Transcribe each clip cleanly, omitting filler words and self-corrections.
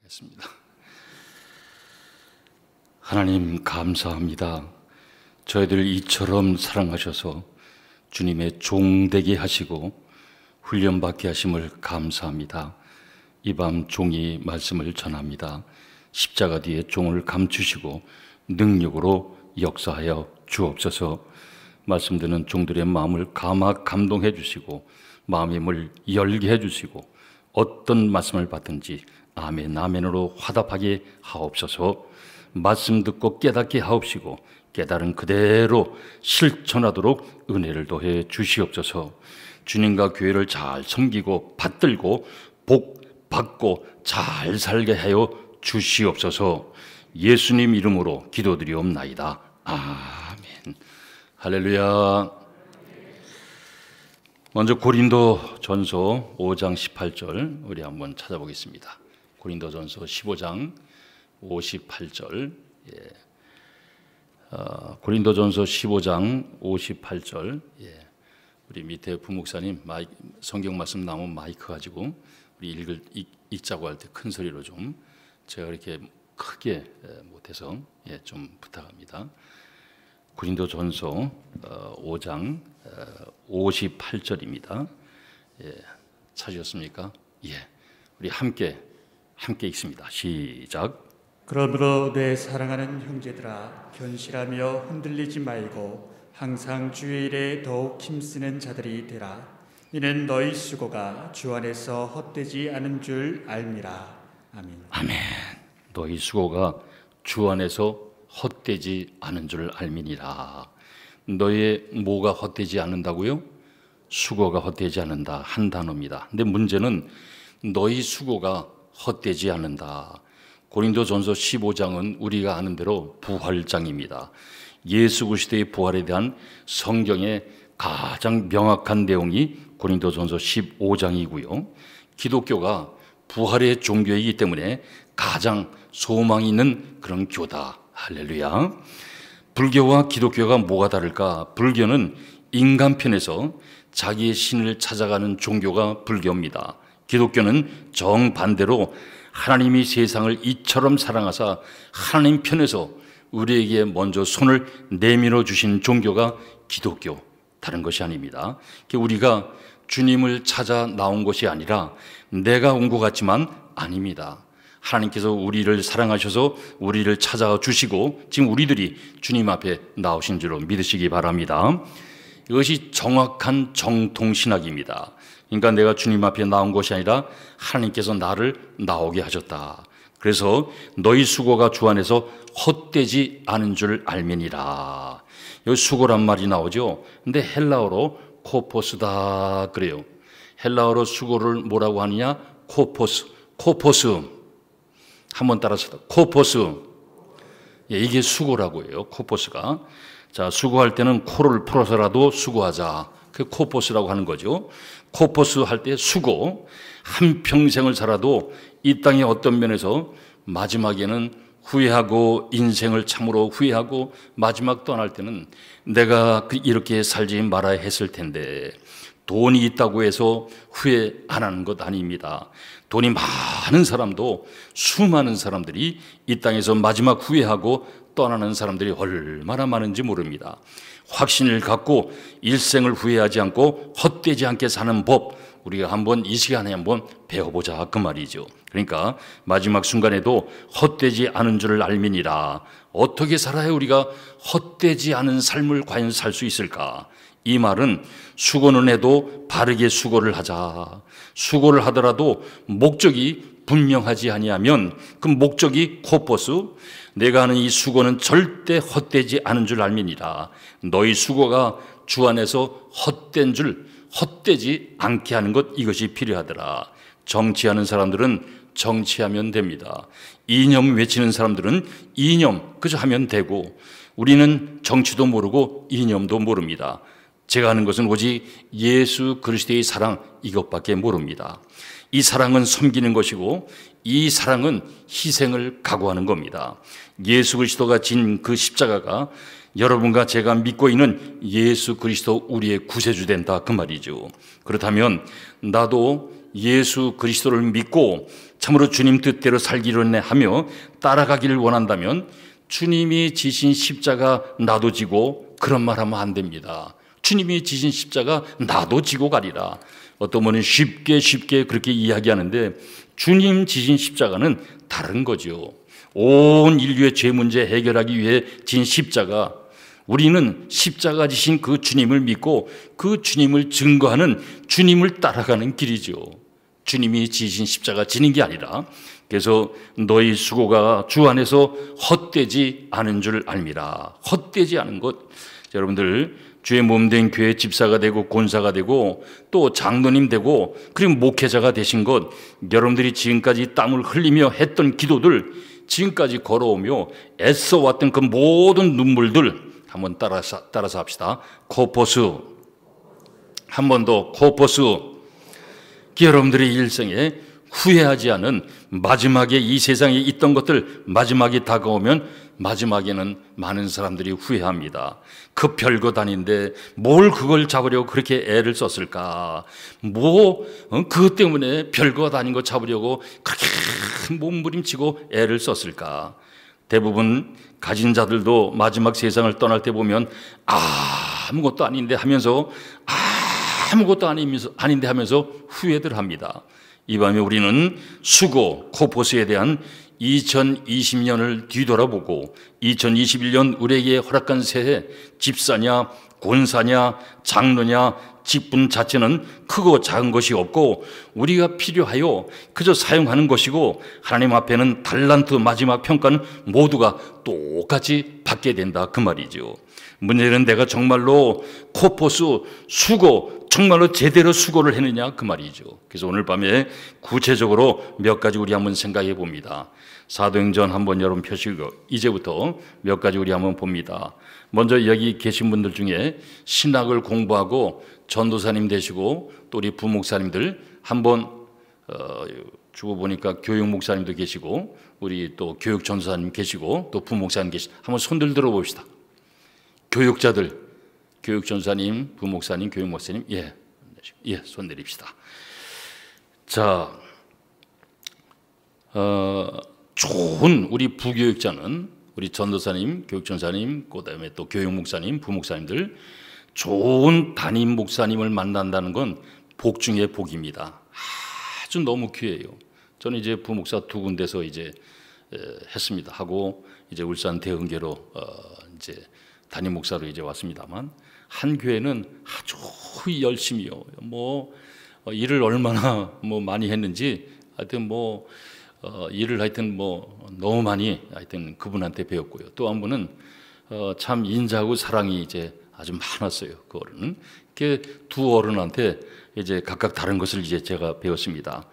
하겠습니다. 하나님 감사합니다. 저희들 이처럼 사랑하셔서 주님의 종되게 하시고 훈련받게 하심을 감사합니다. 이 밤 종이 말씀을 전합니다. 십자가 뒤에 종을 감추시고 능력으로 역사하여 주옵소서. 말씀 듣는 종들의 마음을 감동해 주시고 마음의 문을 열게 해 주시고 어떤 말씀을 받든지 아멘 아멘으로 화답하게 하옵소서. 말씀 듣고 깨닫게 하옵시고 깨달은 그대로 실천하도록 은혜를 더해 주시옵소서. 주님과 교회를 잘 섬기고 받들고 복 받고 잘 살게 하여 주시옵소서. 예수님 이름으로 기도드리옵나이다. 아멘. 할렐루야. 먼저 고린도전서 5장 18절 우리 한번 찾아보겠습니다. 고린도전서 15장 58절. 고린도전서 15장 58절. 우리 밑에 부목사님 성경 말씀 나오면 마이크 가지고 우리 읽자고 할 때 큰 소리로 좀, 제가 이렇게 크게 못해서 좀 부탁합니다. 고린도전서 5장 58절입니다. 찾으셨습니까? 우리 함께 읽습니다. 시작. 그러므로 내 사랑하는 형제들아, 견실하며 흔들리지 말고 항상 주의 일에 더욱 힘쓰는 자들이 되라. 이는 너희 수고가 주 안에서 헛되지 않은 줄 알미라. 아멘. 아멘. 너희 수고가 주 안에서 헛되지 않은 줄 알미니라. 너의 뭐가 헛되지 않는다고요? 수고가 헛되지 않는다, 한 단어입니다. 근데 문제는 너희 수고가 헛되지 않는다. 고린도전서 15장은 우리가 아는 대로 부활장입니다. 예수 그리스도의 부활에 대한 성경의 가장 명확한 내용이 고린도전서 15장이고요. 기독교가 부활의 종교이기 때문에 가장 소망이 있는 그런 교다. 할렐루야. 불교와 기독교가 뭐가 다를까? 불교는 인간편에서 자기의 신을 찾아가는 종교가 불교입니다. 기독교는 정반대로 하나님이 세상을 이처럼 사랑하사 하나님 편에서 우리에게 먼저 손을 내밀어 주신 종교가 기독교, 다른 것이 아닙니다. 우리가 주님을 찾아 나온 것이 아니라 내가 온 것 같지만 아닙니다. 하나님께서 우리를 사랑하셔서 우리를 찾아와 주시고 지금 우리들이 주님 앞에 나오신 줄로 믿으시기 바랍니다. 이것이 정확한 정통신학입니다. 그러니까 내가 주님 앞에 나온 것이 아니라 하나님께서 나를 나오게 하셨다. 그래서 너희 수고가 주 안에서 헛되지 않은 줄 알면이라. 여기 수고란 말이 나오죠. 근데 헬라어로 코포스다 그래요. 헬라어로 수고를 뭐라고 하느냐? 코포스. 한번 따라서 코포스. 이게 수고라고 해요. 코포스가. 자, 수고할 때는 코를 풀어서라도 수고하자. 그 코포스라고 하는 거죠. 코포스 할 때 수고. 한 평생을 살아도 이 땅의 어떤 면에서 마지막에는 후회하고 인생을 참으로 후회하고 마지막 떠날 때는 내가 이렇게 살지 말아야 했을 텐데, 돈이 있다고 해서 후회 안 하는 것 아닙니다. 돈이 많은 사람도 수많은 사람들이 이 땅에서 마지막 후회하고 떠나는 사람들이 얼마나 많은지 모릅니다. 확신을 갖고 일생을 후회하지 않고 헛되지 않게 사는 법, 우리가 한번 이 시간에 한번 배워보자 그 말이죠. 그러니까 마지막 순간에도 헛되지 않은 줄을 알미니라. 어떻게 살아야 우리가 헛되지 않은 삶을 과연 살 수 있을까? 이 말은 수고는 해도 바르게 수고를 하자. 수고를 하더라도 목적이 분명하지 아니하면 그 목적이 코포스, 내가 하는 이 수고는 절대 헛되지 않은 줄 알미니라. 너희 수고가 주 안에서 헛되지 않게 하는 것, 이것이 필요하더라. 정치하는 사람들은 정치하면 됩니다. 이념 외치는 사람들은 이념 그저 하면 되고, 우리는 정치도 모르고 이념도 모릅니다. 제가 하는 것은 오직 예수 그리스도의 사랑, 이것밖에 모릅니다. 이 사랑은 섬기는 것이고 이 사랑은 희생을 각오하는 겁니다. 예수 그리스도가 진 그 십자가가 여러분과 제가 믿고 있는 예수 그리스도 우리의 구세주 된다 그 말이죠. 그렇다면 나도 예수 그리스도를 믿고 참으로 주님 뜻대로 살기로 하며 따라가기를 원한다면 주님이 지신 십자가 나도 지고 그런 말 하면 안 됩니다. 주님이 지신 십자가 나도 지고 가리라. 어떤 분은 쉽게 그렇게 이야기하는데 주님 지신 십자가는 다른 거죠. 온 인류의 죄 문제 해결하기 위해 진 십자가, 우리는 십자가 지신 그 주님을 믿고 그 주님을 증거하는 주님을 따라가는 길이죠. 주님이 지신 십자가 지는 게 아니라, 그래서 너희 수고가 주 안에서 헛되지 않은 줄 알미라. 헛되지 않은 것. 여러분들 주의 몸된 교회 집사가 되고 권사가 되고 또 장로님 되고 그리고 목회자가 되신 것, 여러분들이 지금까지 땀을 흘리며 했던 기도들, 지금까지 걸어오며 애써 왔던 그 모든 눈물들 한번 따라서 합시다. 코포스. 한 번 더 코포스. 여러분들의 일생에 후회하지 않은, 마지막에 이 세상에 있던 것들 마지막에 다가오면 마지막에는 많은 사람들이 후회합니다. 그 별것 아닌데 뭘 그걸 잡으려고 그렇게 애를 썼을까? 그것 때문에 별것 아닌 거 잡으려고 그렇게 몸부림치고 애를 썼을까? 대부분 가진 자들도 마지막 세상을 떠날 때 보면 아무것도 아닌데 하면서 아닌데 하면서 후회들 합니다. 이 밤에 우리는 수고, 코포스에 대한 2020년을 뒤돌아보고 2021년 우리에게 허락한 새해, 집사냐, 권사냐, 장로냐, 직분 자체는 크고 작은 것이 없고 우리가 필요하여 그저 사용하는 것이고, 하나님 앞에는 달란트 마지막 평가는 모두가 똑같이 받게 된다, 그 말이죠. 문제는 내가 정말로 코포스 수고, 정말로 제대로 수고를 했느냐, 그 말이죠. 그래서 오늘 밤에 구체적으로 몇 가지 우리 한번 생각해 봅니다. 사도행전 한번 여러분 펴시고 이제부터 몇 가지 우리 한번 봅니다. 먼저 여기 계신 분들 중에 신학을 공부하고 전도사님 되시고 또 우리 부목사님들 한번 주고 보니까 교육 목사님도 계시고 우리 또 교육 전도사님 계시고 또 부목사님 계시고 한번 손들 들어 봅시다. 교육자들, 교육 전도사님, 부목사님, 교육 목사님, 손 내립시다. 자, 좋은 우리 부교육자는 우리 전도사님, 교육 전도사님, 그다음에 또 교육 목사님, 부목사님들, 좋은 담임 목사님을 만난다는 건 복 중에 복입니다. 아주 너무 귀해요. 저는 이제 부목사 2군데서 이제 했습니다. 하고 이제 울산 대흥교로 이제 담임 목사로 이제 왔습니다만, 한 교회는 아주 열심히요. 일을 얼마나 많이 했는지 하여튼 일을 하여튼 너무 많이 하여튼 그분한테 배웠고요. 또 한 분은 참 인자하고 사랑이 이제 아주 많았어요. 그 어른은. 그 두 어른한테 이제 각각 다른 것을 이제 제가 배웠습니다.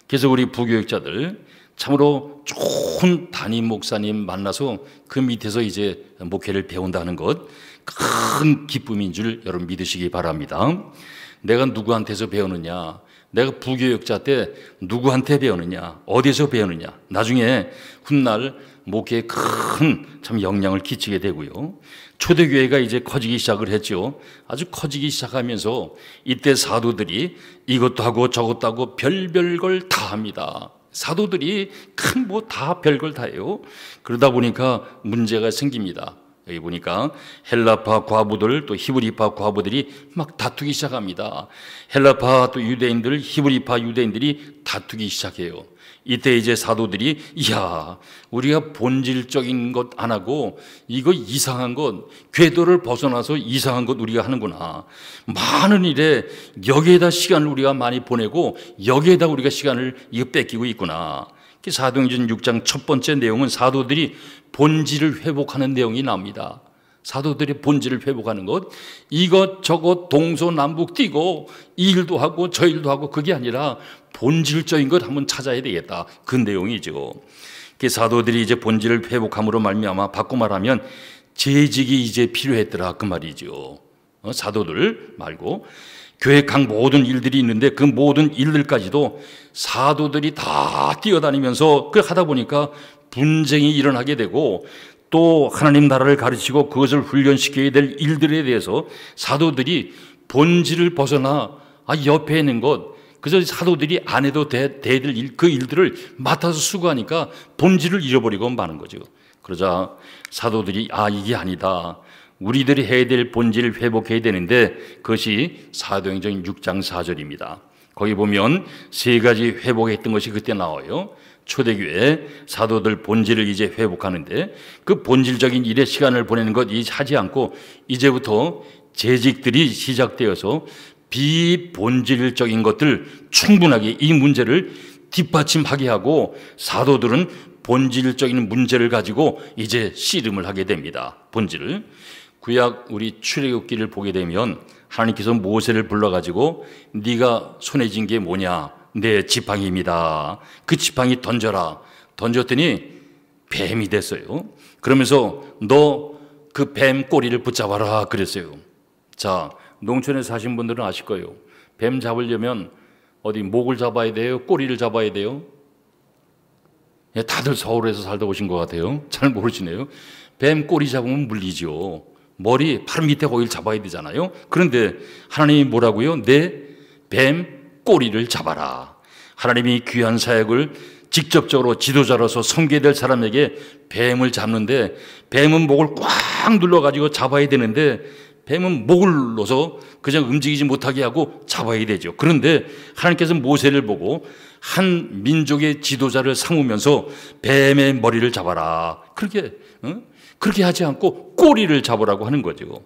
그래서 우리 부교육자들 참으로 좋은 담임 목사님 만나서 그 밑에서 이제 목회를 배운다는 것, 큰 기쁨인 줄 여러분 믿으시기 바랍니다. 내가 누구한테서 배우느냐, 내가 부교육자 때 누구한테 배우느냐, 어디서 배우느냐, 나중에 훗날 목회에 큰 참 영향을 끼치게 되고요. 초대교회가 이제 커지기 시작을 했죠. 아주 커지기 시작하면서 이때 사도들이 이것도 하고 저것도 하고 별별 걸 다 합니다. 사도들이 큰 다 별걸 다 해요. 그러다 보니까 문제가 생깁니다. 여기 보니까 헬라파 과부들 또 히브리파 과부들이 막 다투기 시작합니다. 헬라파 또 유대인들, 히브리파 유대인들이 다투기 시작해요. 이때 이제 사도들이 우리가 본질적인 것 안 하고 이거 이상한 것, 궤도를 벗어나서 이상한 것 우리가 하는구나. 많은 일에 여기에다 시간을 우리가 많이 보내고 여기에다 우리가 시간을 이거 뺏기고 있구나. 사도행전 6장 첫 번째 내용은 사도들이 본질을 회복하는 내용이 나옵니다. 사도들의 본질을 회복하는 것, 이것저것 동서남북 뛰고 이 일도 하고 저 일도 하고 그게 아니라 본질적인 것 한번 찾아야 되겠다, 그 내용이죠. 사도들이 이제 본질을 회복함으로 말미암아 바꿔 말하면 재직이 이제 필요했더라, 그 말이죠. 사도들 말고 교회 각 모든 일들이 있는데 그 모든 일들까지도 사도들이 다 뛰어다니면서 그 하다 보니까 분쟁이 일어나게 되고, 또 하나님 나라를 가르치고 그것을 훈련시켜야 될 일들에 대해서 사도들이 본질을 벗어나 옆에 있는 것, 그래서 사도들이 안 해도 돼야 될 그 일들을 맡아서 수고하니까 본질을 잃어버리고 마는 거죠. 그러자 사도들이 이게 아니다. 우리들이 해야 될 본질을 회복해야 되는데 그것이 사도행전 6장 4절입니다. 거기 보면 세 가지 회복했던 것이 그때 나와요. 초대교회 사도들 본질을 이제 회복하는데 그 본질적인 일에 시간을 보내는 것 하지 않고 이제부터 재직들이 시작되어서 비본질적인 것들 충분하게 이 문제를 뒷받침하게 하고 사도들은 본질적인 문제를 가지고 이제 씨름을 하게 됩니다. 본질을. 구약 우리 출애굽기를 보게 되면 하나님께서 모세를 불러가지고 네가 손에 쥔 게 뭐냐? 내 지팡이입니다. 그 지팡이 던져라. 던졌더니 뱀이 됐어요. 그러면서 너 그 뱀 꼬리를 붙잡아라 그랬어요. 자, 농촌에 사신 분들은 아실 거예요. 뱀 잡으려면 어디 목을 잡아야 돼요? 꼬리를 잡아야 돼요? 다들 서울에서 살다 오신 것 같아요. 잘 모르시네요. 뱀 꼬리 잡으면 물리죠. 머리 팔 밑에 거기를 잡아야 되잖아요. 그런데 하나님이 뭐라고요? 내 뱀 꼬리를 잡아라. 하나님이 귀한 사역을 직접적으로 지도자로서 섬겨야 될 사람에게 뱀을 잡는데 뱀은 목을 꽉 눌러가지고 잡아야 되는데 뱀은 목을 눌러서 그냥 움직이지 못하게 하고 잡아야 되죠. 그런데 하나님께서 모세를 보고 한 민족의 지도자를 삼으면서 뱀의 머리를 잡아라. 그렇게 하지 않고 꼬리를 잡으라고 하는 거죠.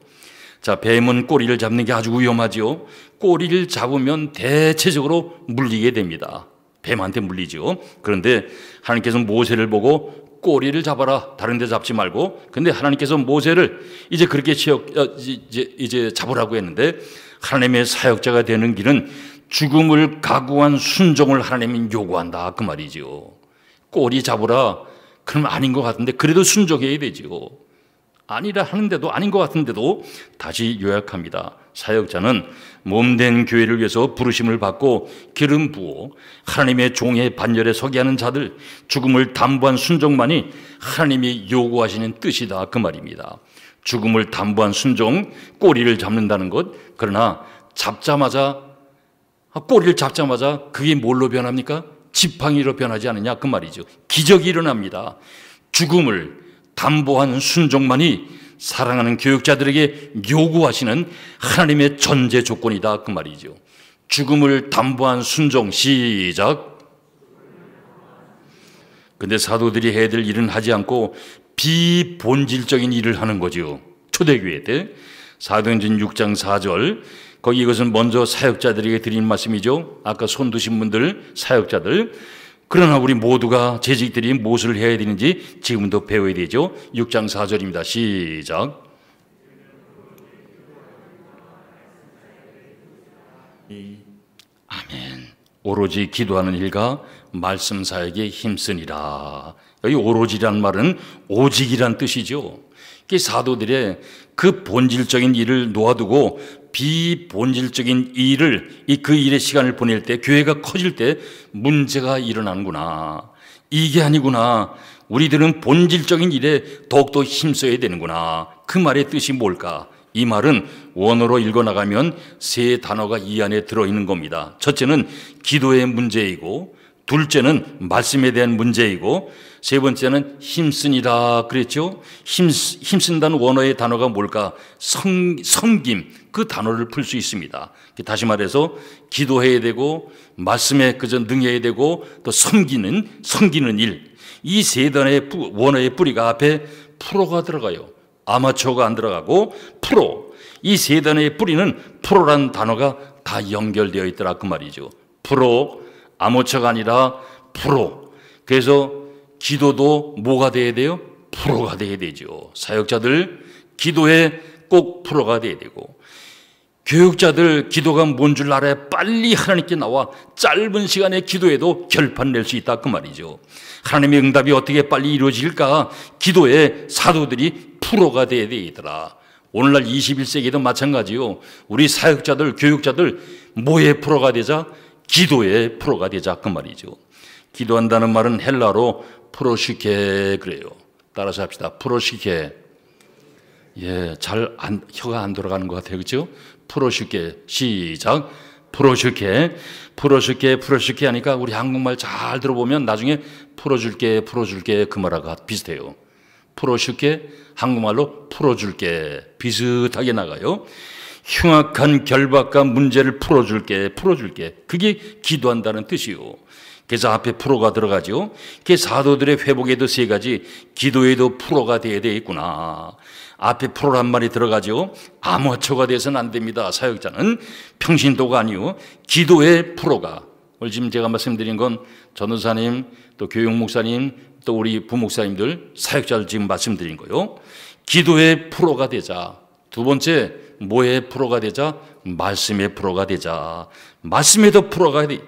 자, 뱀은 꼬리를 잡는 게 아주 위험하죠. 꼬리를 잡으면 대체적으로 물리게 됩니다. 뱀한테 물리죠. 그런데 하나님께서 모세를 보고 꼬리를 잡아라. 다른 데 잡지 말고. 근데 하나님께서 모세를 이제 그렇게 이제 잡으라고 했는데 하나님의 사역자가 되는 길은 죽음을 각오한 순종을 하나님이 요구한다. 그 말이죠. 꼬리 잡으라. 그럼 아닌 것 같은데 그래도 순종해야 되죠. 아니라 하는데도 아닌 것 같은데도 다시 요약합니다. 사역자는 몸된 교회를 위해서 부르심을 받고 기름 부어 하나님의 종의 반열에 서게 하는 자들, 죽음을 담보한 순종만이 하나님이 요구하시는 뜻이다. 그 말입니다. 죽음을 담보한 순종, 꼬리를 잡는다는 것. 그러나 꼬리를 잡자마자 그게 뭘로 변합니까? 지팡이로 변하지 않느냐 그 말이죠. 기적이 일어납니다. 죽음을 담보한 순종만이 사랑하는 교육자들에게 요구하시는 하나님의 전제 조건이다 그 말이죠. 죽음을 담보한 순종. 시작. 근데 사도들이 해야 될 일은 하지 않고 비본질적인 일을 하는 거죠. 초대교회 때 사도행전 6장 4절 거기 이것은 먼저 사역자들에게 드린 말씀이죠. 아까 손 드신 분들 사역자들. 그러나 우리 모두가 재직들이 무엇을 해야 되는지 지금도 배워야 되죠. 6장 4절입니다. 시작. 아멘. 오로지 기도하는 일과 말씀 사역에 힘쓰니라. 여기 오로지란 말은 오직이란 뜻이죠. 사도들의 그 본질적인 일을 놓아두고 비본질적인 그 일의 시간을 보낼 때 교회가 커질 때 문제가 일어나는구나. 이게 아니구나. 우리들은 본질적인 일에 더욱더 힘써야 되는구나. 그 말의 뜻이 뭘까? 이 말은 원어로 읽어나가면 세 단어가 이 안에 들어있는 겁니다. 첫째는 기도의 문제이고, 둘째는 말씀에 대한 문제이고, 세 번째는 힘쓰니라 그랬죠. 힘쓴다는 원어의 단어가 뭘까? 섬김, 그 단어를 풀 수 있습니다. 다시 말해서 기도해야 되고 말씀에 그저 능해야 되고 또 섬기는 일. 이 세 단어의 원어의 뿌리가 앞에 프로가 들어가요. 아마추어가 안 들어가고 프로. 이 세 단어의 뿌리는 프로라는 단어가 다 연결되어 있더라 그 말이죠. 프로, 아마추어가 아니라 프로. 그래서 기도도 뭐가 돼야 돼요? 프로가 돼야 되죠. 사역자들 기도에 꼭 프로가 돼야 되고, 교육자들 기도가 뭔 줄 알아야 빨리 하나님께 나와 짧은 시간에 기도해도 결판 낼 수 있다 그 말이죠. 하나님의 응답이 어떻게 빨리 이루어질까? 기도에 사도들이 프로가 돼야 되더라. 오늘날 21세기도 마찬가지요. 우리 사역자들, 교육자들 뭐에 프로가 되자? 기도에 프로가 되자 그 말이죠. 기도한다는 말은 헬라로 프로시케 그래요. 따라서 합시다. 프로시케. 혀가 안 돌아가는 것 같아요. 그렇죠? 프로시케. 시작. 풀어줄게, 풀어줄게, 풀어줄게 하니까 우리 한국말 잘 들어보면 나중에 풀어줄게, 풀어줄게 그 말하고 비슷해요. 풀어줄게, 한국말로 풀어줄게 비슷하게 나가요. 흉악한 결박과 문제를 풀어줄게, 풀어줄게. 그게 기도한다는 뜻이요. 그래서 앞에 풀어가 들어가죠. 그 사도들의 회복에도 세 가지, 기도에도 풀어가 돼야 되겠구나. 앞에 풀어란 말이 들어가죠. 아마추어가 돼서는 안 됩니다. 사역자는 평신도가 아니요, 기도의 풀어가. 오늘 지금 제가 말씀드린 건 전도사님, 또 교육 목사님, 또 우리 부목사님들, 사역자들 지금 말씀드린 거요. 기도의 풀어가 되자. 두 번째, 뭐의 풀어가 되자? 말씀의 풀어가 되자. 말씀에도 풀어가 돼.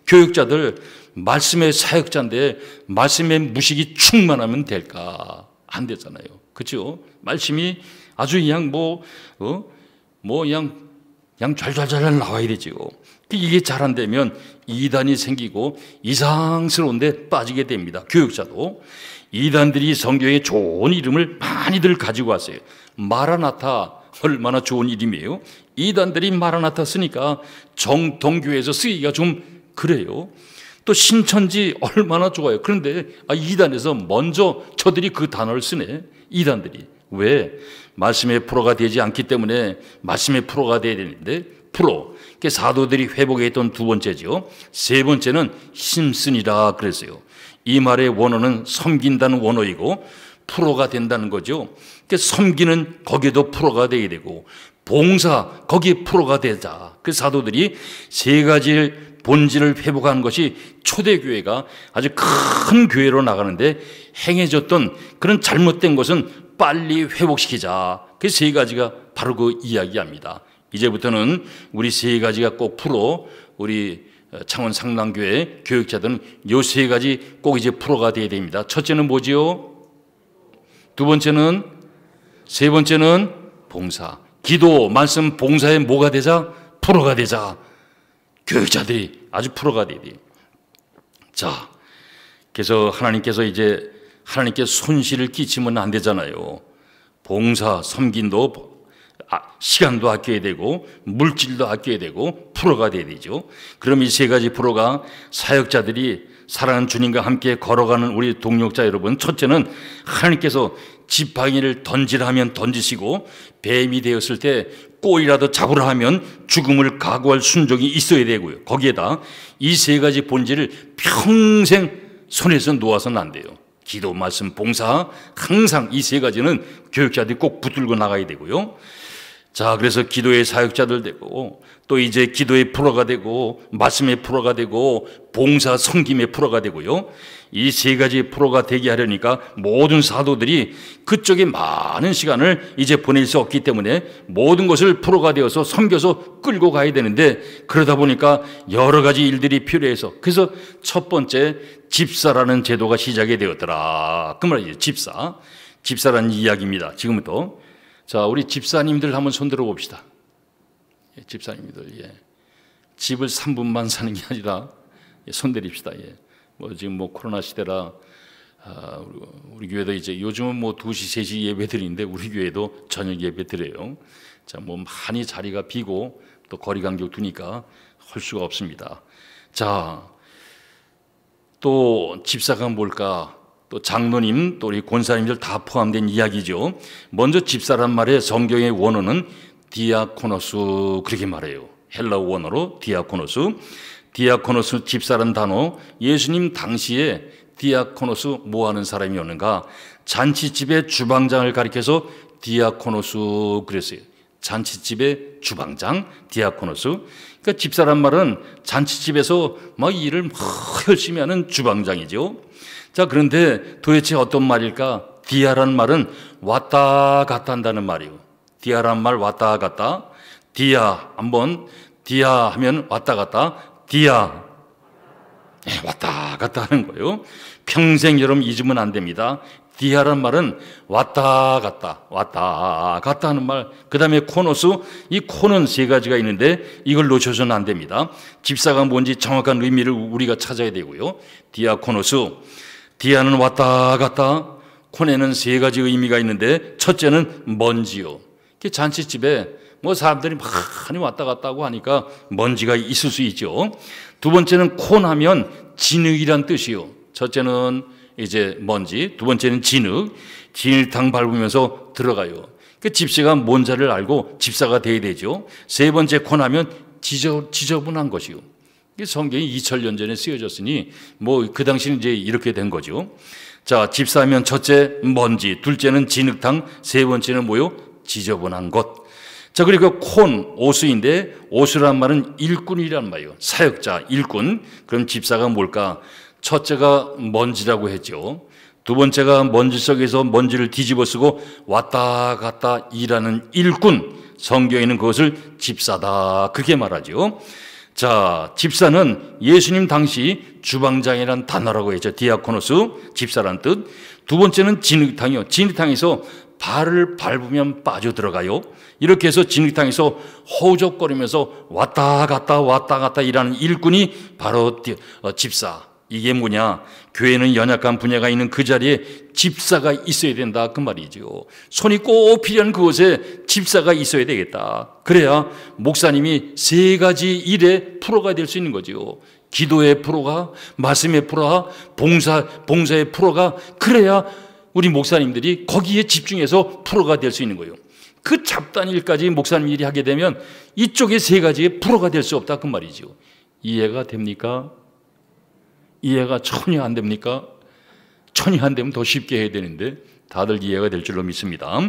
교육자들 말씀의 사역자인데 말씀의 무식이 충만하면 될까? 안 되잖아요. 그렇죠? 말씀이 아주 그냥 그냥 잘잘잘 나와야 되죠. 이게 잘 안 되면 이단이 생기고 이상스러운데 빠지게 됩니다. 교육자도. 이단들이 성경에 좋은 이름을 많이들 가지고 왔어요. 마라나타, 얼마나 좋은 이름이에요. 이단들이 마라나타 쓰니까 정통교회에서 쓰기가 좀 그래요. 또 신천지 얼마나 좋아요. 그런데 이단에서 먼저 저들이 그 단어를 쓰네. 이단들이. 왜? 말씀의 프로가 되지 않기 때문에 말씀의 프로가 돼야 되는데, 프로. 사도들이 회복해 있던 두 번째죠. 세 번째는 힘쓰니라 그랬어요. 이 말의 원어는 섬긴다는 원어이고 프로가 된다는 거죠. 섬기는 거기에도 프로가 되게 되고, 봉사 거기에 프로가 되자. 그 사도들이 세 가지를 본질을 회복하는 것이 초대교회가 아주 큰 교회로 나가는데 행해졌던 그런 잘못된 것은 빨리 회복시키자. 그 세 가지가 바로 그 이야기합니다. 이제부터는 우리 세 가지가 꼭 풀어, 우리 창원 상랑교회 교육자들은 요 세 가지 꼭 이제 프로가 되어야 됩니다. 첫째는 뭐지요? 두 번째는, 세 번째는 봉사. 기도, 말씀, 봉사에 뭐가 되자? 프로가 되자. 교육자들이 아주 프로가 돼야 돼요. 자, 그래서 하나님께서 이제 하나님께 손실을 끼치면 안 되잖아요. 봉사, 섬김도 시간도 아껴야 되고 물질도 아껴야 되고 프로가 돼야 되죠. 그럼 이 세 가지 프로가 사역자들이 사랑하는 주님과 함께 걸어가는 우리 동역자 여러분, 첫째는 하나님께서 지팡이를 던지라 하면 던지시고 뱀이 되었을 때 꼬리라도 잡으라 하면 죽음을 각오할 순종이 있어야 되고요. 거기에다 이 세 가지 본질을 평생 손에서 놓아서는 안 돼요. 기도, 말씀, 봉사, 항상 이 세 가지는 교육자들이 꼭 붙들고 나가야 되고요. 자, 그래서 기도의 사역자들 되고, 또 이제 기도의 프로가 되고, 말씀의 프로가 되고, 봉사, 섬김의 프로가 되고요. 이 세 가지 프로가 되게 하려니까 모든 사도들이 그쪽에 많은 시간을 이제 보낼 수 없기 때문에 모든 것을 프로가 되어서 섬겨서 끌고 가야 되는데, 그러다 보니까 여러 가지 일들이 필요해서, 그래서 첫 번째 집사라는 제도가 시작이 되었더라. 그 말이죠. 집사라는 이야기입니다. 지금부터. 자, 우리 집사님들 한번 손들어 봅시다. 집사님들, 집을 3분만 사는 게 아니라 손들입시다. 지금 코로나 시대라 우리 교회도 이제 요즘은 2시, 3시 예배 드리는데 우리 교회도 저녁 예배 드려요. 자, 많이 자리가 비고 또 거리 간격 두니까 할 수가 없습니다. 자, 또 집사가 뭘까? 또 장로님, 또 우리 권사님들 다 포함된 이야기죠. 먼저 집사란 말의 성경의 원어는 디아코노스, 그렇게 말해요. 헬라어 원어로 디아코노스. 디아코노스, 집사란 단어, 예수님 당시에 디아코노스 뭐 하는 사람이었는가? 잔치집의 주방장을 가리켜서 디아코노스 그랬어요. 잔치집의 주방장, 디아코노스. 그러니까 집사란 말은 잔치집에서 일을 열심히 하는 주방장이죠. 자, 그런데 도대체 어떤 말일까? 디아라는 말은 왔다 갔다 한다는 말이에요. 디아라는 말 왔다 갔다. 디아, 한번 디아 하면 왔다 갔다. 디아, 왔다 갔다 하는 거예요. 평생 여러분 잊으면 안 됩니다. 디아라는 말은 왔다 갔다 하는 말. 그 다음에 코노스, 이 코는 세 가지가 있는데 이걸 놓쳐서는 안 됩니다. 집사가 뭔지 정확한 의미를 우리가 찾아야 되고요. 디아코노스, 디아는 왔다 갔다, 코네는 세 가지 의미가 있는데 첫째는 먼지요. 잔치집에 뭐 사람들이 많이 왔다 갔다 하고 하니까 먼지가 있을 수 있죠. 두 번째는 콘 하면 진흙이란 뜻이요. 첫째는 이제 먼지, 두 번째는 진흙. 진흙탕 밟으면서 들어가요. 그 집사가 뭔 자를 알고 집사가 돼야 되죠. 세 번째 콘 하면 지저분한 것이요. 성경이 2000년 전에 쓰여졌으니 뭐 그 당시는 이제 이렇게 된 거죠. 자, 집사하면 첫째 먼지, 둘째는 진흙탕, 세 번째는 뭐요? 지저분한 것. 자, 그리고 콘, 오수인데 오수란 말은 일꾼이란 말이에요. 사역자, 일꾼. 그럼 집사가 뭘까? 첫째가 먼지라고 했죠. 두 번째가 먼지 속에서 먼지를 뒤집어 쓰고 왔다 갔다 일하는 일꾼. 성경에는 그것을 집사다, 그렇게 말하죠. 자, 집사는 예수님 당시 주방장이란 단어라고 했죠. 디아코노스, 집사란 뜻. 두 번째는 진흙탕이요. 진흙탕에서 발을 밟으면 빠져들어가요. 이렇게 해서 진흙탕에서 허우적거리면서 왔다 갔다 일하는 일꾼이 바로 집사. 이게 뭐냐? 교회는 연약한 분야가 있는 그 자리에 집사가 있어야 된다, 그 말이죠. 손이 꼭 필요한 그곳에 집사가 있어야 되겠다. 그래야 목사님이 세 가지 일의 프로가 될 수 있는 거죠. 기도의 프로가, 말씀의 프로가, 봉사의 프로가. 그래야 우리 목사님들이 거기에 집중해서 프로가 될 수 있는 거예요. 그 잡다한 일까지 목사님 일이 하게 되면 이쪽에 세 가지의 프로가 될 수 없다, 그 말이죠. 이해가 됩니까? 이해가 전혀 안 됩니까? 전혀 안 되면 더 쉽게 해야 되는데 다들 이해가 될 줄로 믿습니다.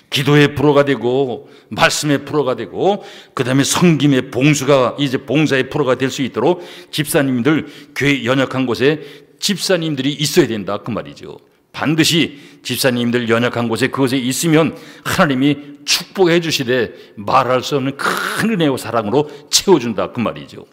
기도의 프로가 되고 말씀의 프로가 되고 그다음에 섬김의 봉사의 프로가 될 수 있도록 집사님들, 교회 연약한 곳에 집사님들이 있어야 된다, 그 말이죠. 반드시 집사님들 연약한 곳에 그것에 있으면 하나님이 축복해 주시되 말할 수 없는 큰 은혜와 사랑으로 채워준다, 그 말이죠.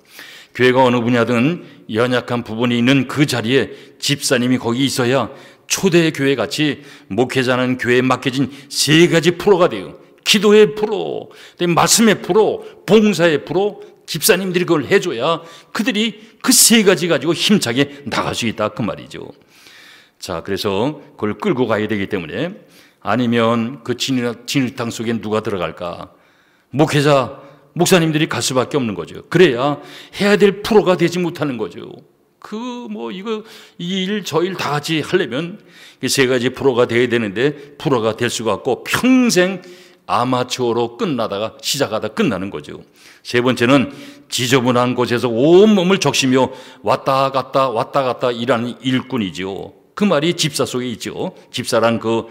교회가 어느 분야든 연약한 부분이 있는 그 자리에 집사님이 거기 있어야 초대 교회 같이 목회자는 교회에 맡겨진 세 가지 프로가 돼요. 기도의 프로, 말씀의 프로, 봉사의 프로. 집사님들이 그걸 해줘야 그들이 그 세 가지 가지고 힘차게 나갈 수 있다, 그 말이죠. 자, 그래서 그걸 끌고 가야 되기 때문에, 아니면 그 진흙탕 속에 누가 들어갈까? 목사님들이 갈 수밖에 없는 거죠. 그래야 해야 될 프로가 되지 못하는 거죠. 이 일 저 일 다 같이 하려면 세 가지 프로가 돼야 되는데 프로가 될 수가 없고 평생 아마추어로 시작하다 끝나는 거죠. 세 번째는 지저분한 곳에서 온몸을 적시며 왔다 갔다 일하는 일꾼이죠. 그 말이 집사 속에 있죠. 집사란 그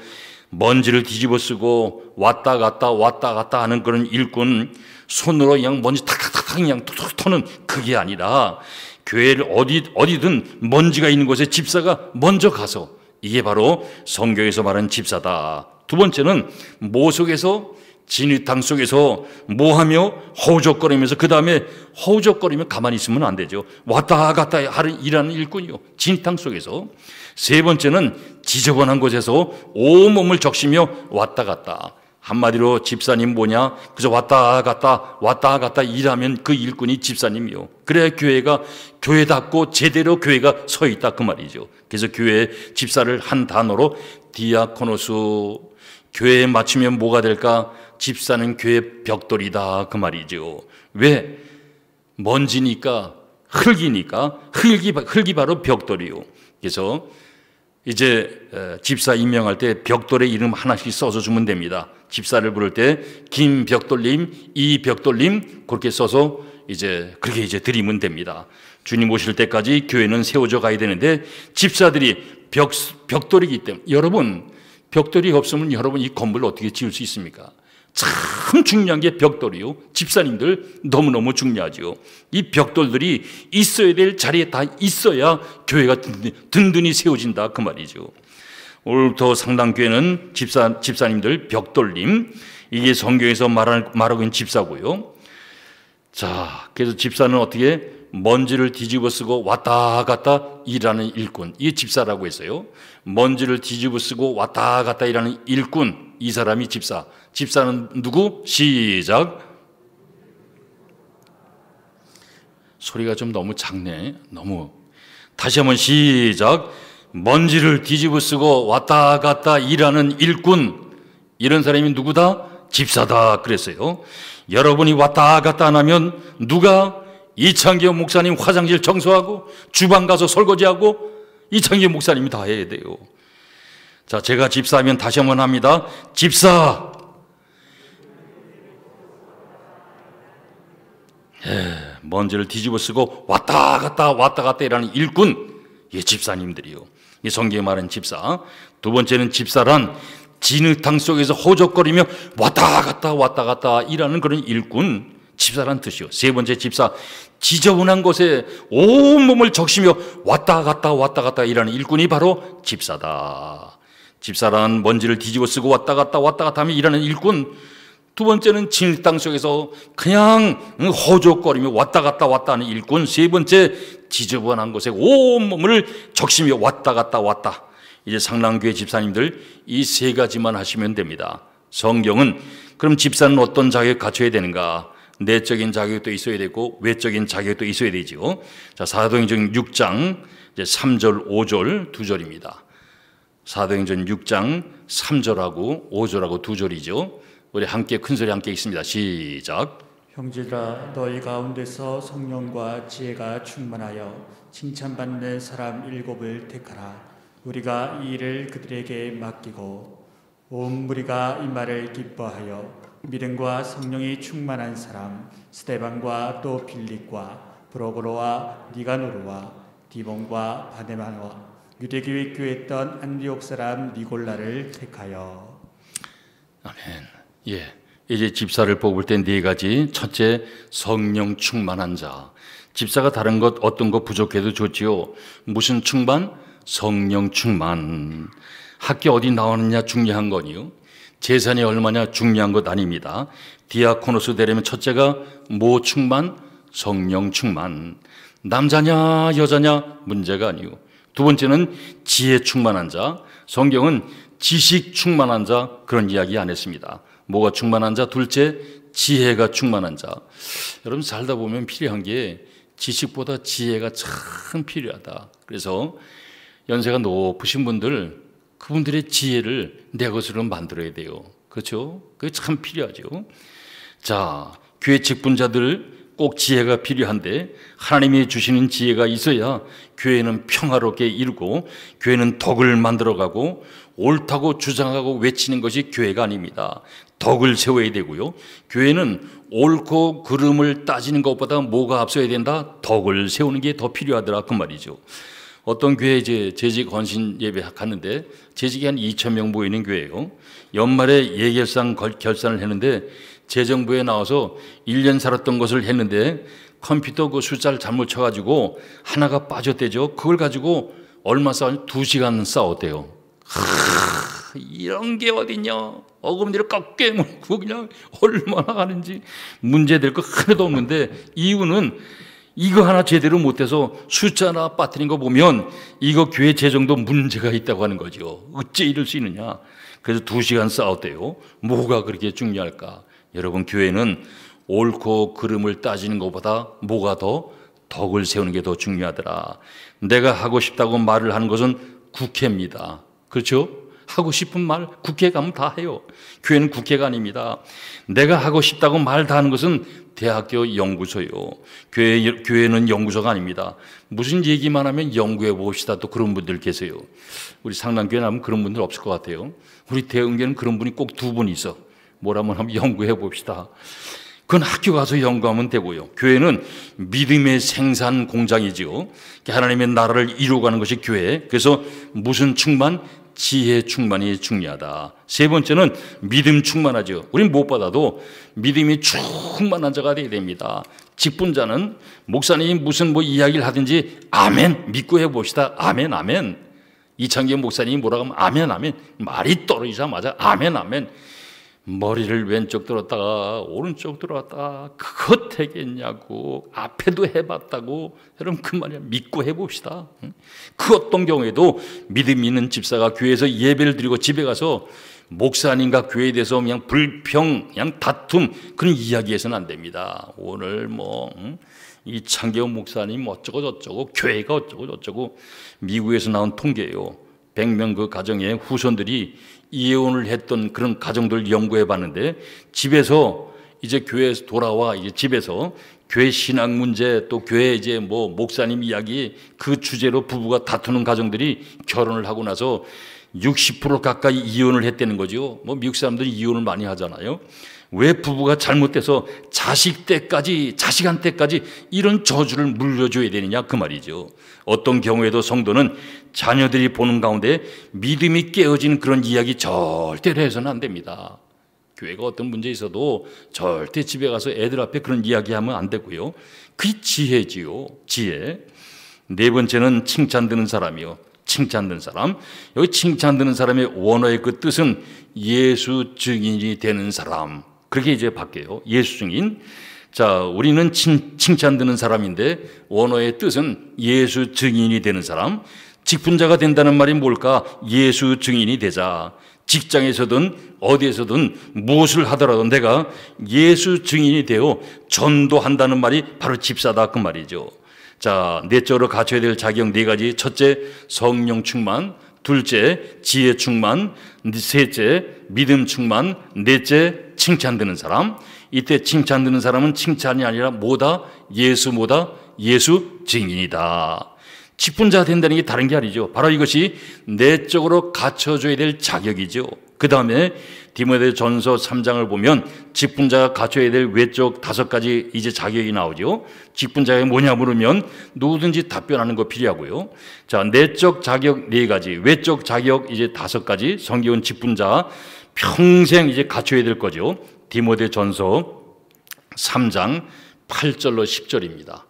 먼지를 뒤집어 쓰고 왔다 갔다 하는 그런 일꾼, 손으로 그냥 먼지 탁탁탁 그냥 툭툭 터는 그게 아니라 교회를 어디든 먼지가 있는 곳에 집사가 먼저 가서, 이게 바로 성경에서 말하는 집사다. 두 번째는 모 속에서, 진흙탕 속에서 뭐하며 허우적거리면서, 그 다음에 허우적거리면 가만히 있으면 안 되죠. 왔다 갔다 일하는 일꾼이요, 진흙탕 속에서. 세 번째는 지저분한 곳에서 온몸을 적시며 왔다 갔다. 한마디로 집사님 뭐냐? 그저 왔다 갔다 일하면 그 일꾼이 집사님이요. 그래야 교회가 교회답고 제대로 교회가 서 있다, 그 말이죠. 그래서 교회 집사를 한 단어로 디아코노스. 교회에 맞추면 뭐가 될까? 집사는 교회 벽돌이다, 그 말이죠. 왜? 먼지니까, 흙이니까, 흙이 바로 벽돌이요. 그래서 이제 집사 임명할 때 벽돌의 이름 하나씩 써서 주면 됩니다. 집사를 부를 때 김벽돌님, 이벽돌님 그렇게 써서 그렇게 드리면 됩니다. 주님 오실 때까지 교회는 세워져 가야 되는데 집사들이 벽돌이기 때문에, 여러분 벽돌이 없으면 여러분 이 건물을 어떻게 지을 수 있습니까? 참 중요한 게 벽돌이요. 집사님들 너무너무 중요하죠. 이 벽돌들이 있어야 될 자리에 다 있어야 교회가 든든히 세워진다, 그 말이죠. 오늘부터 상당교회는 집사님들 벽돌님, 이게 성경에서 말하고 있는 집사고요. 자, 그래서 집사는 어떻게 먼지를 뒤집어 쓰고 왔다 갔다 일하는 일꾼, 이게 집사라고 했어요. 먼지를 뒤집어 쓰고 왔다 갔다 일하는 일꾼, 이 사람이 집사. 집사는 누구? 시작. 소리가 좀 너무 작네. 다시 한번 시작. 먼지를 뒤집어 쓰고 왔다 갔다 일하는 일꾼. 이런 사람이 누구다? 집사다 그랬어요. 여러분이 왔다 갔다 안 하면 누가 이창규 목사님 화장실 청소하고 주방 가서 설거지하고 이창규 목사님이 다 해야 돼요. 자, 제가 집사하면 다시 한번 합니다. 집사. 먼지를 뒤집어 쓰고 왔다 갔다 일하는 일꾼, 이 집사님들이요. 이 성경에 말하는 집사. 두 번째는 집사란 진흙탕 속에서 호적거리며 왔다 갔다 일하는 그런 일꾼, 집사란 뜻이요. 세 번째 집사, 지저분한 곳에 온몸을 적시며 왔다 갔다 일하는 일꾼이 바로 집사다. 집사란 먼지를 뒤집어 쓰고 왔다 갔다 하며 일하는 일꾼. 두 번째는 진흙탕 속에서 그냥 호적거리며 왔다 갔다 하는 일꾼. 세 번째, 지저분한 곳에 온몸을 적시며 왔다 갔다. 이제 상랑교회 집사님들 이 세 가지만 하시면 됩니다. 성경은 그럼 집사는 어떤 자격을 갖춰야 되는가? 내적인 자격도 있어야 되고 외적인 자격도 있어야 되죠. 자, 사도행전 6장 이제 3절 5절 2절입니다. 사도행전 6장 3절하고 5절하고 2절이죠. 우리 함께 큰소리 함께 읽습니다. 시작. 형제들아, 너희 가운데서 성령과 지혜가 충만하여 칭찬받는 사람 7을 택하라. 우리가 이 일을 그들에게 맡기고 온 무리가 이 말을 기뻐하여 믿음과 성령이 충만한 사람 스데반과 또 빌립과 브로고로와 니가노르와 디몬과 바네바와 유대교에 교회했던 안디옥 사람 니골라를 택하여. 아멘. 예, 이제 집사를 뽑을 때 네 가지. 첫째, 성령 충만한 자. 집사가 다른 것 어떤 것 부족해도 좋지요. 무슨 충만? 성령 충만. 학교 어디 나오느냐 중요한 거니요. 재산이 얼마냐 중요한 것 아닙니다. 디아코노스 되려면 첫째가 뭐 충만? 성령 충만. 남자냐 여자냐 문제가 아니요. 두 번째는 지혜 충만한 자. 성경은 지식 충만한 자 그런 이야기 안 했습니다. 뭐가 충만한 자? 둘째, 지혜가 충만한 자. 여러분 살다 보면 필요한 게 지식보다 지혜가 참 필요하다. 그래서 연세가 높으신 분들, 그분들의 지혜를 내 것으로 만들어야 돼요. 그렇죠? 그게 참 필요하죠. 자, 교회 직분자들 꼭 지혜가 필요한데 하나님이 주시는 지혜가 있어야 교회는 평화롭게 이루고 교회는 덕을 만들어가고 옳다고 주장하고 외치는 것이 교회가 아닙니다. 덕을 세워야 되고요. 교회는 옳고 그름을 따지는 것보다 뭐가 앞서야 된다? 덕을 세우는 게 더 필요하더라 그 말이죠. 어떤 교회 이제 재직 헌신 예배 갔는데 재직이 한 2,000명 모이는 교회예요. 연말에 예결상 결산을 했는데 재정부에 나와서 1년 살았던 것을 했는데 컴퓨터 그 숫자를 잘못 쳐가지고 하나가 빠졌대죠. 그걸 가지고 얼마 싸웠냐? 2시간 싸웠대요. 이런 게 어딨냐? 어금니를 꽉 깨물고 그냥 얼마나 하는지 문제될 거 하나도 없는데 이유는 이거 하나 제대로 못해서 숫자 하나 빠뜨린 거 보면 이거 교회 재정도 문제가 있다고 하는 거죠. 어째 이럴 수 있느냐? 그래서 2시간 싸웠대요. 뭐가 그렇게 중요할까? 여러분, 교회는 옳고 그름을 따지는 것보다 뭐가 더 덕을 세우는 게 더 중요하더라. 내가 하고 싶다고 말을 하는 것은 국회입니다. 그렇죠? 하고 싶은 말 국회 가면 다 해요. 교회는 국회가 아닙니다. 내가 하고 싶다고 말 다 하는 것은 대학교 연구소요. 교회는 연구소가 아닙니다. 무슨 얘기만 하면 연구해 봅시다. 또 그런 분들 계세요. 우리 상남교회 하면 그런 분들 없을 것 같아요. 우리 대흥교회는 그런 분이 꼭 2분 있어. 뭐라면 하면 연구해 봅시다. 그건 학교 가서 연구하면 되고요. 교회는 믿음의 생산 공장이지요. 하나님의 나라를 이루어가는 것이 교회. 그래서 무슨 충만? 지혜 충만이 중요하다. 세 번째는 믿음 충만하죠. 우린 못 받아도 믿음이 충만한 자가 되어야 됩니다. 직분자는 목사님이 무슨 이야기를 하든지 아멘 믿고 해봅시다. 아멘 아멘. 이창규 목사님이 뭐라고 하면 아멘 아멘. 말이 떨어지자마자 아멘 아멘. 머리를 왼쪽 들었다가 오른쪽 들었다가 그것 되겠냐고 앞에도 해봤다고. 여러분 그 말이야. 믿고 해봅시다. 그 어떤 경우에도 믿음 있는 집사가 교회에서 예배를 드리고 집에 가서 목사님과 교회에 대해서 그냥 불평, 그냥 다툼 그런 이야기해서는 안 됩니다. 오늘 이창규 목사님 어쩌고 저쩌고 교회가 어쩌고 저쩌고. 미국에서 나온 통계예요. 100명 그 가정의 후손들이 이혼을 했던 그런 가정들 연구해 봤는데, 집에서 이제 교회에서 돌아와 이제 집에서 교회 신앙 문제, 또 교회 이제 뭐 목사님 이야기, 그 주제로 부부가 다투는 가정들이 결혼을 하고 나서 60% 가까이 이혼을 했다는 거죠. 뭐 미국 사람들이 이혼을 많이 하잖아요. 왜 부부가 잘못돼서 자식한테까지 이런 저주를 물려줘야 되느냐 그 말이죠. 어떤 경우에도 성도는 자녀들이 보는 가운데 믿음이 깨어지는 그런 이야기 절대로 해서는 안 됩니다. 교회가 어떤 문제 있어도 절대 집에 가서 애들 앞에 그런 이야기하면 안 되고요. 그게 지혜지요. 지혜. 네 번째는 칭찬 듣는 사람이요. 칭찬 듣는 사람. 여기 칭찬 듣는 사람의 원어의 그 뜻은 예수 증인이 되는 사람. 그렇게 이제 바뀌어요. 예수 증인. 자, 우리는 칭찬 듣는 사람인데 원어의 뜻은 예수 증인이 되는 사람. 직분자가 된다는 말이 뭘까? 예수 증인이 되자. 직장에서든 어디에서든 무엇을 하더라도 내가 예수 증인이 되어 전도한다는 말이 바로 집사다 그 말이죠. 자, 내적으로 갖춰야 될 자격 네 가지. 첫째, 성령 충만. 둘째, 지혜 충만. 셋째, 믿음 충만. 넷째, 칭찬 듣는 사람. 이때 칭찬 듣는 사람은 칭찬이 아니라 뭐다? 예수 증인이다. 직분자 된다는 게 다른 게 아니죠. 바로 이것이 내적으로 갖춰줘야 될 자격이죠. 그 다음에 디모데전서 3장을 보면 직분자가 갖춰야 될 외적 5가지 이제 자격이 나오죠. 직분자가 뭐냐 물으면 누구든지 답변하는 거 필요하고요. 자, 내적 자격 4가지, 외적 자격 이제 5가지, 성경은 직분자 평생 이제 갖춰야 될 거죠. 디모데전서 3장 8절로 10절입니다.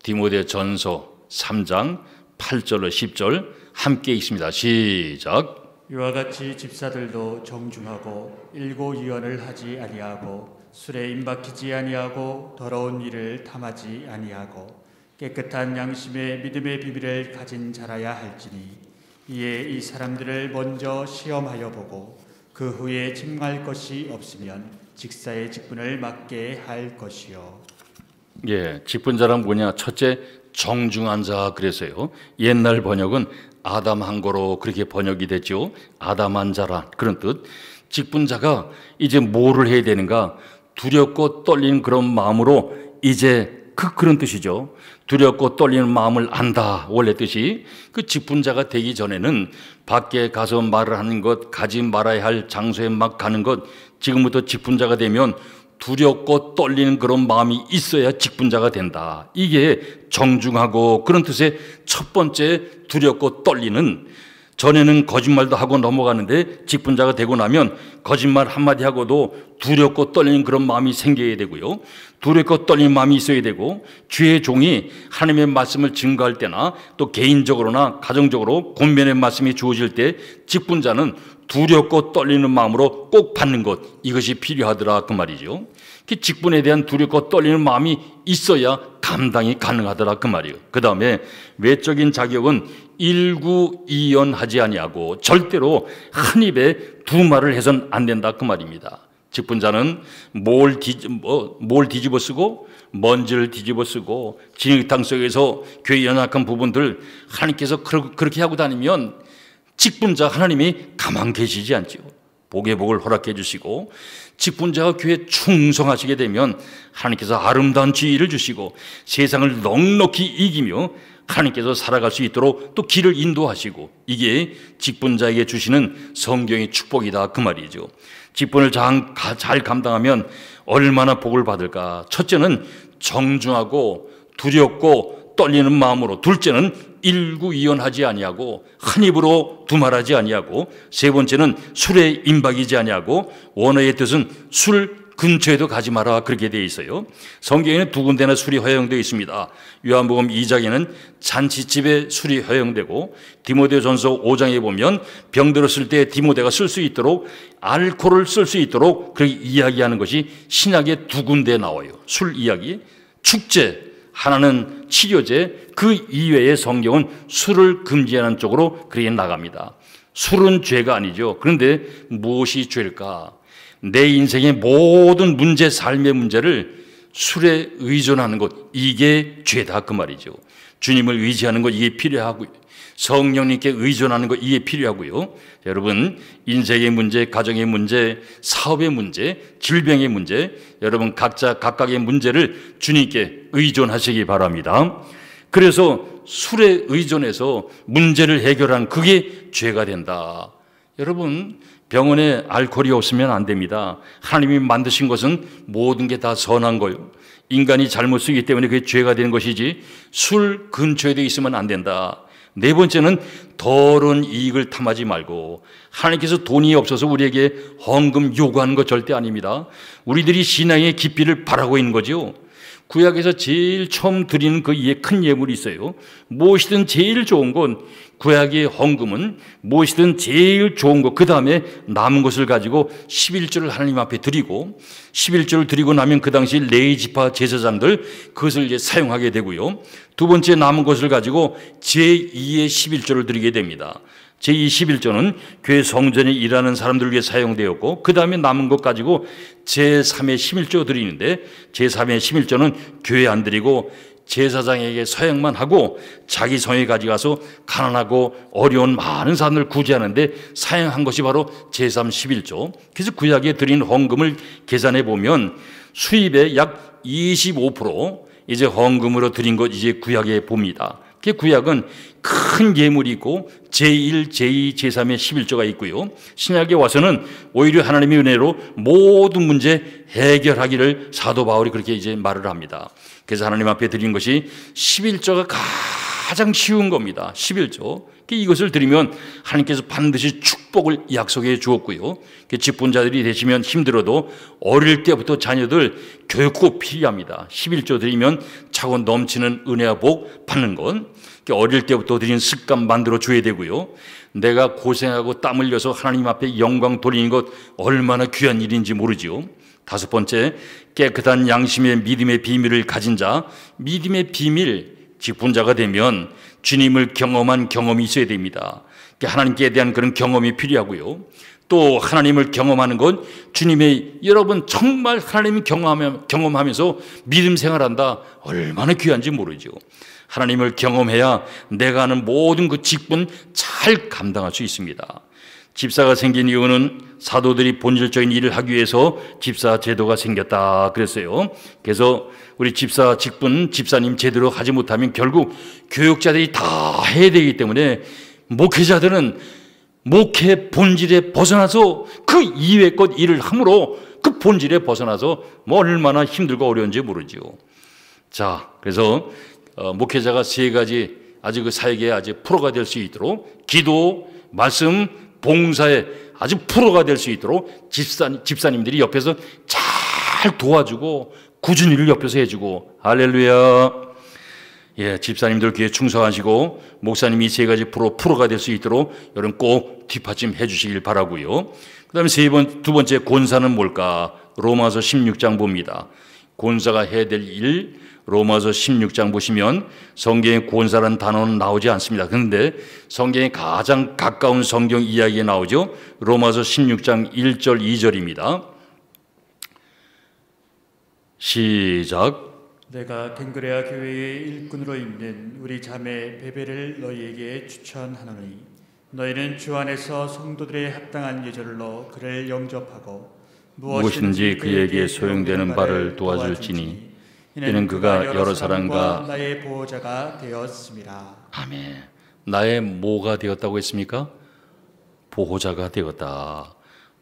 디모데전서 3장 8절로 10절 함께 읽습니다. 시작. 이와 같이 집사들도 정중하고 일고이언을 하지 아니하고 술에 임박히지 아니하고 더러운 일을 탐하지 아니하고 깨끗한 양심의 믿음의 비밀을 가진 자라야 할지니 이에 이 사람들을 먼저 시험하여 보고 그 후에 침할 것이 없으면 직사의 직분을 맡게 할 것이요. 예, 직분자란 뭐냐? 첫째, 정중한 자 그래서요. 옛날 번역은 아담한 거로 그렇게 번역이 됐죠. 아담한 자라 그런 뜻. 직분자가 이제 뭐를 해야 되는가? 두렵고 떨리는 그런 마음으로 이제 그런 뜻이죠. 두렵고 떨리는 마음을 안다. 원래 뜻이. 그 직분자가 되기 전에는 밖에 가서 말을 하는 것, 가지 말아야 할 장소에 막 가는 것, 지금부터 직분자가 되면 두렵고 떨리는 그런 마음이 있어야 직분자가 된다. 이게 정중하고 그런 뜻의 첫 번째 두렵고 떨리는. 전에는 거짓말도 하고 넘어가는데 직분자가 되고 나면 거짓말 한마디 하고도 두렵고 떨리는 그런 마음이 생겨야 되고요. 두렵고 떨리는 마음이 있어야 되고, 주의 종이 하나님의 말씀을 증거할 때나 또 개인적으로나 가정적으로 권면의 말씀이 주어질 때 직분자는 두렵고 떨리는 마음으로 꼭 받는 것, 이것이 필요하더라 그 말이죠. 그 직분에 대한 두렵고 떨리는 마음이 있어야 감당이 가능하더라 그 말이에요. 그 다음에 외적인 자격은 일구이연하지 아니하고 절대로 한 입에 두 말을 해서는 안 된다 그 말입니다. 직분자는 뭘 뒤집어 쓰고 먼지를 뒤집어 쓰고 진흙탕 속에서 교회 연약한 부분들 하나님께서 그렇게 하고 다니면 직분자 하나님이 가만 계시지 않죠. 복의 복을 허락해 주시고, 직분자가 교회에 충성하시게 되면 하나님께서 아름다운 지혜를 주시고 세상을 넉넉히 이기며 하나님께서 살아갈 수 있도록 또 길을 인도하시고, 이게 직분자에게 주시는 성경의 축복이다 그 말이죠. 직분을 잘 감당하면 얼마나 복을 받을까. 첫째는 정중하고 두렵고 떨리는 마음으로, 둘째는 일구이연하지 아니하고 한 입으로 두말하지 아니하고, 세 번째는 술에 임박이지 아니하고, 원어의 뜻은 술 근처에도 가지 마라 그렇게 되어 있어요. 성경에는 2군데나 술이 허용되어 있습니다. 요한복음 2장에는 잔치집에 술이 허용되고, 디모데전서 5장에 보면 병들었을 때 디모데가 쓸 수 있도록 알코올을 쓸 수 있도록 그렇게 이야기하는 것이 신약에 2군데 나와요. 술 이야기. 축제, 하나는 치료제, 그 이외의 성경은 술을 금지하는 쪽으로 그렇게 나갑니다. 술은 죄가 아니죠. 그런데 무엇이 죄일까? 내 인생의 모든 문제, 삶의 문제를 술에 의존하는 것, 이게 죄다 그 말이죠. 주님을 의지하는 것, 이게 필요하고요. 성령님께 의존하는 것, 이게 필요하고요. 여러분, 인생의 문제, 가정의 문제, 사업의 문제, 질병의 문제, 여러분 각자 각각의 문제를 주님께 의존하시기 바랍니다. 그래서 술에 의존해서 문제를 해결한 그게 죄가 된다. 여러분, 병원에 알코올이 없으면 안 됩니다. 하나님이 만드신 것은 모든 게 다 선한 거예요. 인간이 잘못 쓰기 때문에 그게 죄가 되는 것이지 술 근처에 있으면 안 된다. 네 번째는 더러운 이익을 탐하지 말고, 하나님께서 돈이 없어서 우리에게 헌금 요구하는 것 절대 아닙니다. 우리들이 신앙의 깊이를 바라고 있는 거죠. 구약에서 제일 처음 드리는 그 큰 예물이 있어요. 무엇이든 제일 좋은 건, 구약의 헌금은 무엇이든 제일 좋은 것, 그 다음에 남은 것을 가지고 11조를 하나님 앞에 드리고, 11조를 드리고 나면 그 당시 레위지파 제사장들 그것을 이제 사용하게 되고요. 두 번째 남은 것을 가지고 제2의 11조를 드리게 됩니다. 제2 11조는 교회 성전에 일하는 사람들을 위해 사용되었고, 그 다음에 남은 것 가지고 제3의 11조 드리는데, 제3의 11조는 교회 안 드리고 제사장에게 서양만 하고 자기 성에 가져가서 가난하고 어려운 많은 사람을 구제하는데 사용한 것이 바로 제3 11조. 그래서 구약에 드린 헌금을 계산해 보면 수입의 약 25% 이제 헌금으로 드린 것 이제 구약에 봅니다. 그 구약은 큰 예물이 있고 제1, 제2, 제3의 11조가 있고요. 신약에 와서는 오히려 하나님의 은혜로 모든 문제 해결하기를 사도 바울이 그렇게 이제 말을 합니다. 그래서 하나님 앞에 드린 것이 11조가 가장 쉬운 겁니다. 11조. 이것을 드리면 하나님께서 반드시 축복을 약속해 주었고요. 직분자들이 되시면 힘들어도 어릴 때부터 자녀들 교육 꼭 필요합니다. 11조 드리면 차고 넘치는 은혜와 복 받는 건 어릴 때부터 드린 습관 만들어 줘야 되고요. 내가 고생하고 땀 흘려서 하나님 앞에 영광 돌리는 것 얼마나 귀한 일인지 모르지요. 다섯 번째, 깨끗한 양심의 믿음의 비밀을 가진 자. 믿음의 비밀, 직분자가 되면 주님을 경험한 경험이 있어야 됩니다. 하나님께 대한 그런 경험이 필요하고요. 또 하나님을 경험하는 건 주님의, 여러분 정말 하나님을 경험하면서 믿음 생활한다, 얼마나 귀한지 모르죠. 하나님을 경험해야 내가 하는 모든 그 직분 잘 감당할 수 있습니다. 집사가 생긴 이유는 사도들이 본질적인 일을 하기 위해서 집사 제도가 생겼다 그랬어요. 그래서 우리 집사 직분, 집사님 제대로 하지 못하면 결국 교육자들이 다 해야 되기 때문에 목회자들은 목회 본질에 벗어나서 그 이외의 것 일을 함으로 그 본질에 벗어나서 얼마나 힘들고 어려운지 모르죠. 자, 그래서 목회자가 세 가지 아주 그 사역에 아주 프로가 될 수 있도록, 기도, 말씀, 봉사에 아주 프로가 될 수 있도록 집사님들이 옆에서 잘 도와주고 꾸준히 옆에서 해주고, 할렐루야. 예, 집사님들 귀에 충성하시고 목사님이 세 가지 프로가 될 수 있도록 여러분 꼭 뒷받침해 주시길 바라고요. 그 다음에 두 번째 권사는 뭘까? 로마서 16장 봅니다. 권사가 해야 될 일, 로마서 16장 보시면 성경에 권사라는 단어는 나오지 않습니다. 그런데 성경에 가장 가까운 성경 이야기에 나오죠. 로마서 16장 1절 2절입니다. 시작. 내가 갱그레아 교회의 일꾼으로 있는 우리 자매 베베를 너희에게 추천하노니 너희는 주 안에서 성도들의 합당한 예절로 그를 영접하고 무엇인지 그에게 소용되는 바를 도와줄지니 이는 그가 여러 사람과 나의 보호자가 되었습니다. 아멘. 나의 뭐가 되었다고 했습니까? 보호자가 되었다.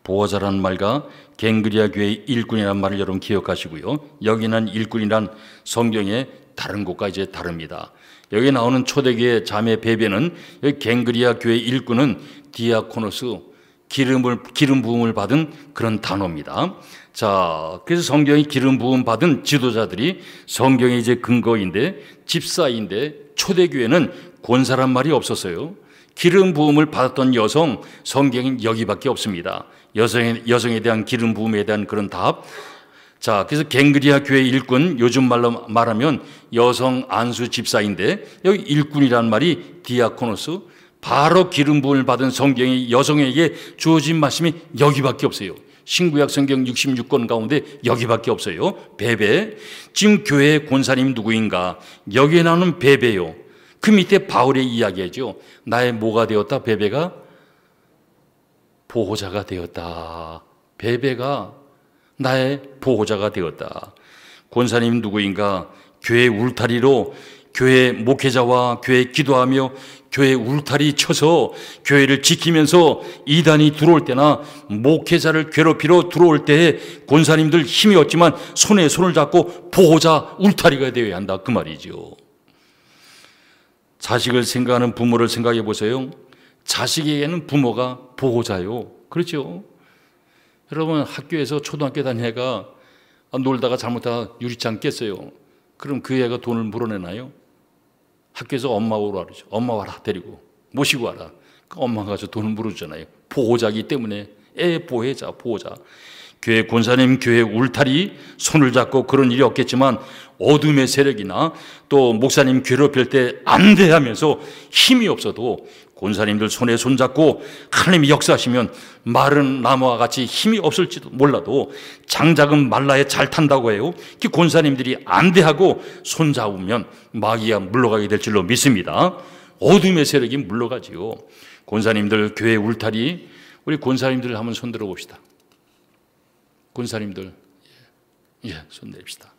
보호자라는 말과 갱그리아 교회의 일꾼이라는 말을 여러분 기억하시고요. 여기는 일꾼이란 성경의 다른 곳과 이제 다릅니다. 여기 나오는 초대교회 자매 베베는 여기 갱그리아 교회 일꾼은 디아코노스, 기름 부음을 받은 그런 단어입니다. 자, 그래서 성경이 기름 부음 받은 지도자들이 성경의 이제 근거인데, 집사인데, 초대교회는 권사란 말이 없었어요. 기름 부음을 받았던 여성, 성경엔 여기밖에 없습니다. 여성에 대한 기름 부음에 대한 그런 답. 자, 그래서 갱그리아 교회 일꾼, 요즘 말로 말하면 여성 안수 집사인데, 여기 일꾼이란 말이 디아코노스, 바로 기름 부음을 받은 성경의 여성에게 주어진 말씀이 여기밖에 없어요. 신구약 성경 66권 가운데 여기밖에 없어요. 베베. 지금 교회의 권사님 누구인가? 여기에 나오는 베베요. 그 밑에 바울의 이야기죠. 나의 뭐가 되었다? 베베가 보호자가 되었다. 베베가 나의 보호자가 되었다. 권사님 누구인가? 교회 울타리로 교회 목회자와 교회 기도하며 교회 울타리 쳐서 교회를 지키면서 이단이 들어올 때나 목회자를 괴롭히러 들어올 때에 권사님들 힘이 없지만 손에 손을 잡고 보호자 울타리가 되어야 한다, 그 말이죠. 자식을 생각하는 부모를 생각해 보세요. 자식에게는 부모가 보호자요. 그렇죠? 여러분, 학교에서 초등학교 다니는 애가 놀다가 잘못하다 유리창 깼어요. 그럼 그 애가 돈을 물어내나요? 학교에서 엄마 오라 그러죠. 엄마 와라, 데리고 모시고 와라. 그 엄마가 가서 돈을 물어주잖아요. 보호자이기 때문에. 애 보호자, 보호자. 교회 권사님, 교회 울타리 손을 잡고 그런 일이 없겠지만 어둠의 세력이나 또 목사님 괴롭힐 때 안 돼 하면서 힘이 없어도 권사님들 손에 손잡고 하나님이 역사하시면 마른 나무와 같이 힘이 없을지도 몰라도 장작은 말라야 잘 탄다고 해요. 그 권사님들이 안 돼 하고 손잡으면 마귀가 물러가게 될 줄로 믿습니다. 어둠의 세력이 물러가지요. 권사님들 교회 울타리, 우리 권사님들 한번 손 들어 봅시다. 권사님들, 손 내립시다.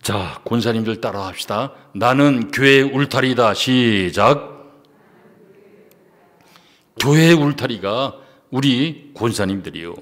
자, 권사님들 따라 합시다. 나는 교회 울타리다. 시작. 교회 울타리가 우리 권사님들이요.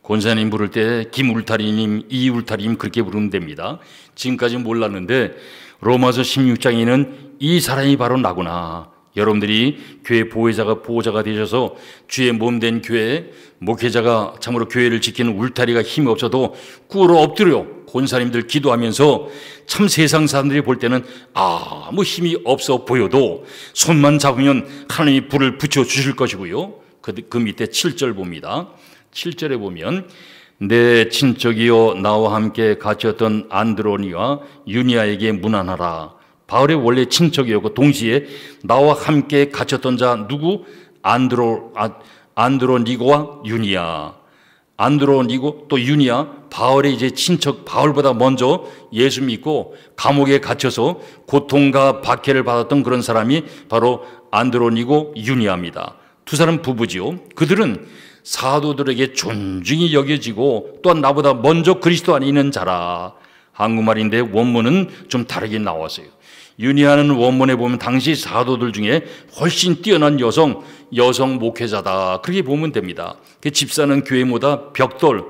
권사님 부를 때 김울타리님, 이울타리님 그렇게 부르면 됩니다. 지금까지 몰랐는데 로마서 16장에는 이 사람이 바로 나구나. 여러분들이 교회 보호자가 되셔서 주의 몸된 교회 목회자가 참으로 교회를 지키는 울타리가 힘이 없어도 꿇어 엎드려 권사님들 기도하면서 참 세상 사람들이 볼 때는 아무 힘이 없어 보여도 손만 잡으면 하나님이 불을 붙여주실 것이고요. 그 밑에 7절 봅니다. 7절에 보면 내 친척이요 나와 함께 같이였던 안드로니와 유니아에게 문안하라. 바울의 원래 친척이었고 동시에 나와 함께 갇혔던 자 누구? 안드로니고와 유니아. 안드로니고 또 유니아, 바울의 이제 친척, 바울보다 먼저 예수 믿고 감옥에 갇혀서 고통과 박해를 받았던 그런 사람이 바로 안드로니고 유니아입니다. 두 사람 부부지요. 그들은 사도들에게 존중이 여겨지고 또한 나보다 먼저 그리스도 안에 있는 자라. 한국말인데 원문은 좀 다르게 나왔어요. 유니아는 원문에 보면 당시 사도들 중에 훨씬 뛰어난 여성 목회자다. 그렇게 보면 됩니다. 집사는 교회 뭐다? 벽돌.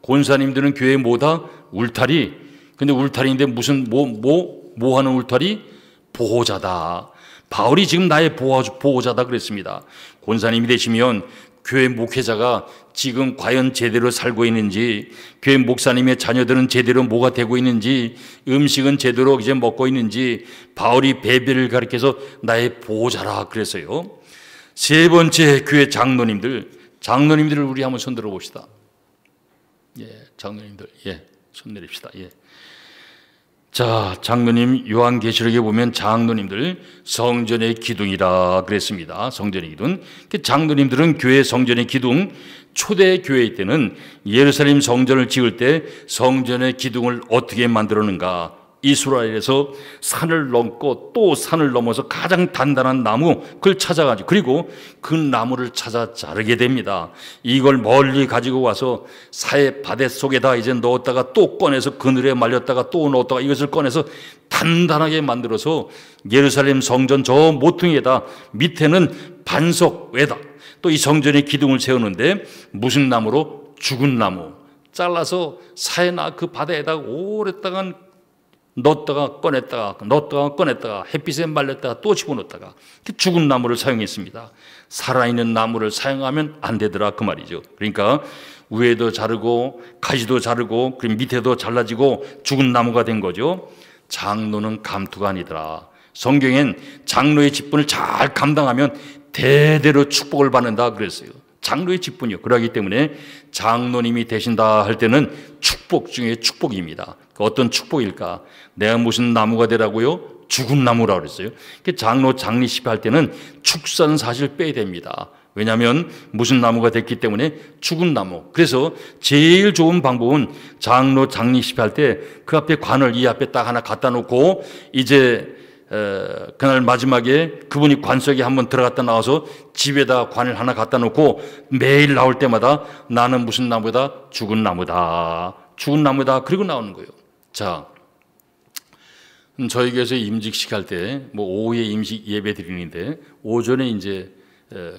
권사님들은 교회 뭐다? 울타리. 근데 울타리인데 무슨 뭐 하는 울타리? 보호자다. 바울이 지금 나의 보호자다 그랬습니다. 권사님이 되시면 교회 목회자가 지금 과연 제대로 살고 있는지, 교회 목사님의 자녀들은 제대로 뭐가 되고 있는지, 음식은 제대로 이제 먹고 있는지, 바울이 베베를 가리켜서 나의 보호자라 그랬어요. 세 번째, 교회 장로님들을 우리 한번 손 들어 봅시다. 장로님들, 손 내립시다. 자, 장로님, 요한계시록에 보면 장로님들 성전의 기둥이라 그랬습니다. 성전의 기둥. 장로님들은 교회 성전의 기둥. 초대 교회 때는 예루살렘 성전을 지을 때 성전의 기둥을 어떻게 만들었는가? 이스라엘에서 산을 넘고 또 산을 넘어서 가장 단단한 나무 그걸 찾아가지고, 그리고 그 나무를 찾아 자르게 됩니다. 이걸 멀리 가지고 와서 사해 바대 속에다 이제 넣었다가 또 꺼내서 그늘에 말렸다가 또 넣었다가 이것을 꺼내서 단단하게 만들어서 예루살렘 성전 저 모퉁이에다, 밑에는 반석에다 또 이 성전의 기둥을 세우는데 무슨 나무로? 죽은 나무 잘라서 사해나 그 바다에다 오랫동안 넣었다가 꺼냈다가 햇빛에 말렸다가 또 집어넣었다가 죽은 나무를 사용했습니다. 살아있는 나무를 사용하면 안 되더라 그 말이죠. 그러니까 위에도 자르고 가지도 자르고 그리고 밑에도 잘라지고 죽은 나무가 된 거죠. 장로는 감투가 아니더라. 성경엔 장로의 직분을 잘 감당하면 대대로 축복을 받는다 그랬어요. 장로의 직분이요. 그러기 때문에 장로님이 되신다 할 때는 축복 중에 축복입니다. 어떤 축복일까? 내가 무슨 나무가 되라고요? 죽은 나무라고 그랬어요. 장로 장례식 할 때는 축산 사실 빼야 됩니다. 왜냐하면 무슨 나무가 됐기 때문에 죽은 나무. 그래서 제일 좋은 방법은 장로 장례식 할 때 그 앞에 관을 이 앞에 딱 하나 갖다 놓고 이제 그날 마지막에 그분이 관 속에 한번 들어갔다 나와서 집에다 관을 하나 갖다 놓고 매일 나올 때마다 나는 무슨 나무다? 죽은 나무다. 죽은 나무다. 그리고 나오는 거예요. 자, 저희 교회에서 임직식 할 때 뭐 오후에 임식 예배 드리는데 오전에 이제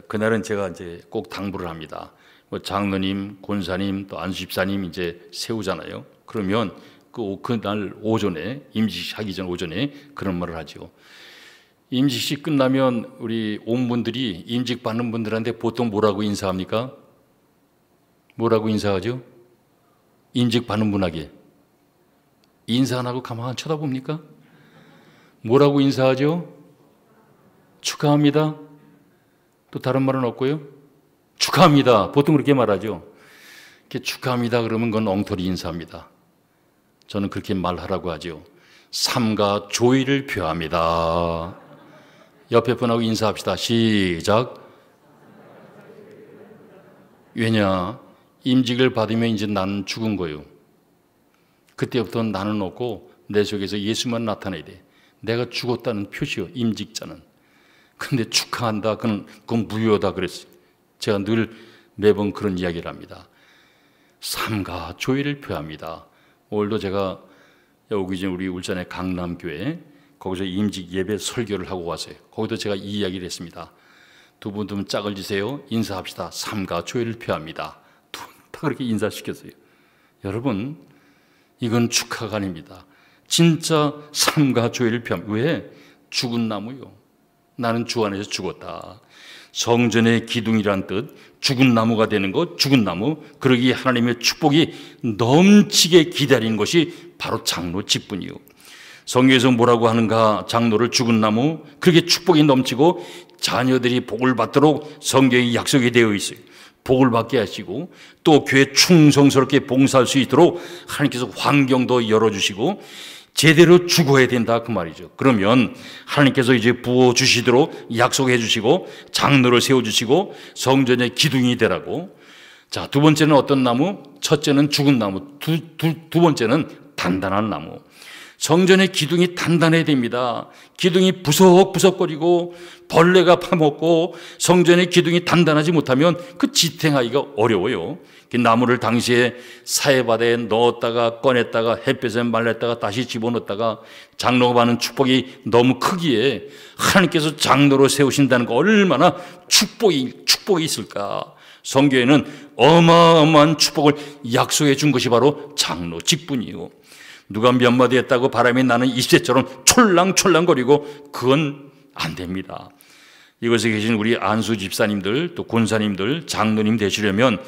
그날은 제가 이제 꼭 당부를 합니다. 뭐 장로님, 권사님, 또 안수집사님 이제 세우잖아요. 그러면 그날 오전에 임직식 하기 전 오전에 그런 말을 하죠. 임직식 끝나면 우리 온 분들이 임직 받는 분들한테 보통 뭐라고 인사합니까? 뭐라고 인사하죠? 임직 받는 분에게 인사 안 하고 가만 쳐다봅니까? 뭐라고 인사하죠? 축하합니다. 또 다른 말은 없고요. 축하합니다. 보통 그렇게 말하죠. 이렇게 축하합니다 그러면 그건 엉터리 인사입니다. 저는 그렇게 말하라고 하죠. 삼가 조의를 표합니다. 옆에 분하고 인사합시다. 시작. 왜냐? 임직을 받으면 이제 나는 죽은 거예요. 그때부터 나는 없고 내 속에서 예수만 나타나야 돼. 내가 죽었다는 표시요. 임직자는. 근데 축하한다. 그건 무효다 그랬어요. 제가 늘 매번 그런 이야기를 합니다. 삼가 조의를 표합니다. 오늘도 제가 여기 이제 우리 울산의 강남교회 거기서 임직 예배 설교를 하고 왔어요. 거기도 제가 이 이야기를 했습니다. 두 분 짝을 지세요. 인사합시다. 삼가 조의를 표합니다. 다 그렇게 인사시켰어요. 여러분, 이건 축하가 아닙니다. 진짜 삼가 조의를 표합니다. 왜? 죽은 나무요. 나는 주 안에서 죽었다. 성전의 기둥이란 뜻, 죽은 나무가 되는 것, 죽은 나무, 그러기에 하나님의 축복이 넘치게 기다리는 것이 바로 장로 직분이요. 성경에서 뭐라고 하는가? 장로를 죽은 나무, 그렇게 축복이 넘치고 자녀들이 복을 받도록 성경이 약속이 되어 있어요. 복을 받게 하시고 또 교회 충성스럽게 봉사할 수 있도록 하나님께서 환경도 열어주시고 제대로 죽어야 된다 그 말이죠. 그러면 하나님께서 이제 부어주시도록 약속해 주시고 장로를 세워주시고 성전의 기둥이 되라고. 자, 두 번째는 어떤 나무? 첫째는 죽은 나무, 두 번째는 단단한 나무. 성전의 기둥이 단단해야 됩니다. 기둥이 부석부석거리고 벌레가 파먹고 성전의 기둥이 단단하지 못하면 그 지탱하기가 어려워요. 나무를 당시에 사해바다에 넣었다가 꺼냈다가 햇볕에 말렸다가 다시 집어넣었다가 장로가 받는 축복이 너무 크기에 하나님께서 장로로 세우신다는 거 얼마나 축복이 있을까. 성경에는 어마어마한 축복을 약속해 준 것이 바로 장로 직분이요. 누가 몇 마디 했다고 바람이 나는 이새처럼 촐랑촐랑거리고 그건 안 됩니다. 이곳에 계신 우리 안수 집사님들 또 권사님들 장로님 되시려면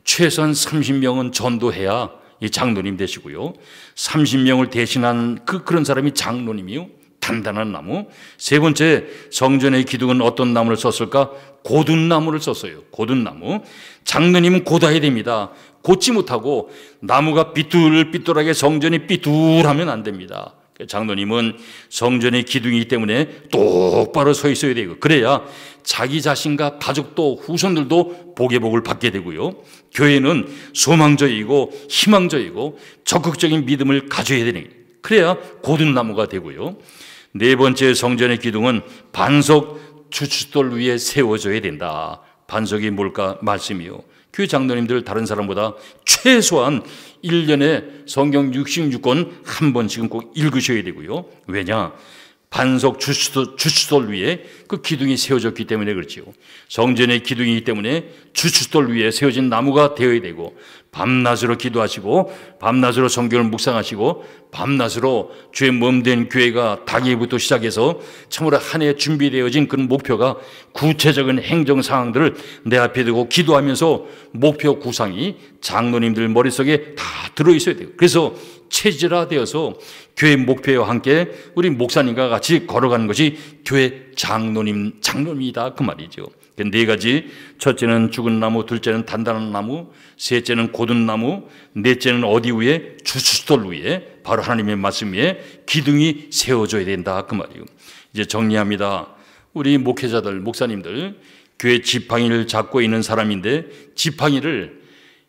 최소한 30명은 전도해야 이 장로님 되시고요. 30명을 대신한 그런 사람이 장로님이요. 단단한 나무. 세 번째, 성전의 기둥은 어떤 나무를 썼을까? 고든 나무를 썼어요. 고든 나무. 장로님은 고다야 됩니다. 곧지 못하고 나무가 삐뚤삐뚤하게 성전이 삐뚤하면 안 됩니다. 장로님은 성전의 기둥이기 때문에 똑바로 서 있어야 되고 그래야 자기 자신과 가족도 후손들도 복의 복을 받게 되고요. 교회는 소망적이고 희망적이고 적극적인 믿음을 가져야 되는 거예요. 그래야 고든 나무가 되고요. 네 번째, 성전의 기둥은 반석 주춧돌 위에 세워져야 된다. 반석이 뭘까? 말씀이요. 교회 장로님들 다른 사람보다 최소한 1년에 성경 66권 한 번씩은 꼭 읽으셔야 되고요. 왜냐? 반석 주춧돌 위에 그 기둥이 세워졌기 때문에 그렇지요. 성전의 기둥이기 때문에 주춧돌 위에 세워진 나무가 되어야 되고 밤낮으로 기도하시고 밤낮으로 성경을 묵상하시고 밤낮으로 주의 몸된 교회가 다기부터 시작해서 참으로 한 해 준비되어진 그런 목표가 구체적인 행정 사항들을 내 앞에 두고 기도하면서 목표 구상이 장로님들 머릿속에 다 들어있어야 돼요. 그래서 체질화되어서 교회 목표와 함께 우리 목사님과 같이 걸어가는 것이 교회 장로님이다 그 말이죠. 네 가지, 첫째는 죽은 나무, 둘째는 단단한 나무, 셋째는 고든 나무, 넷째는 어디 위에? 주춧돌 위에, 바로 하나님의 말씀 위에 기둥이 세워져야 된다 그 말이에요. 이제 정리합니다. 우리 목회자들, 목사님들, 교회 지팡이를 잡고 있는 사람인데 지팡이를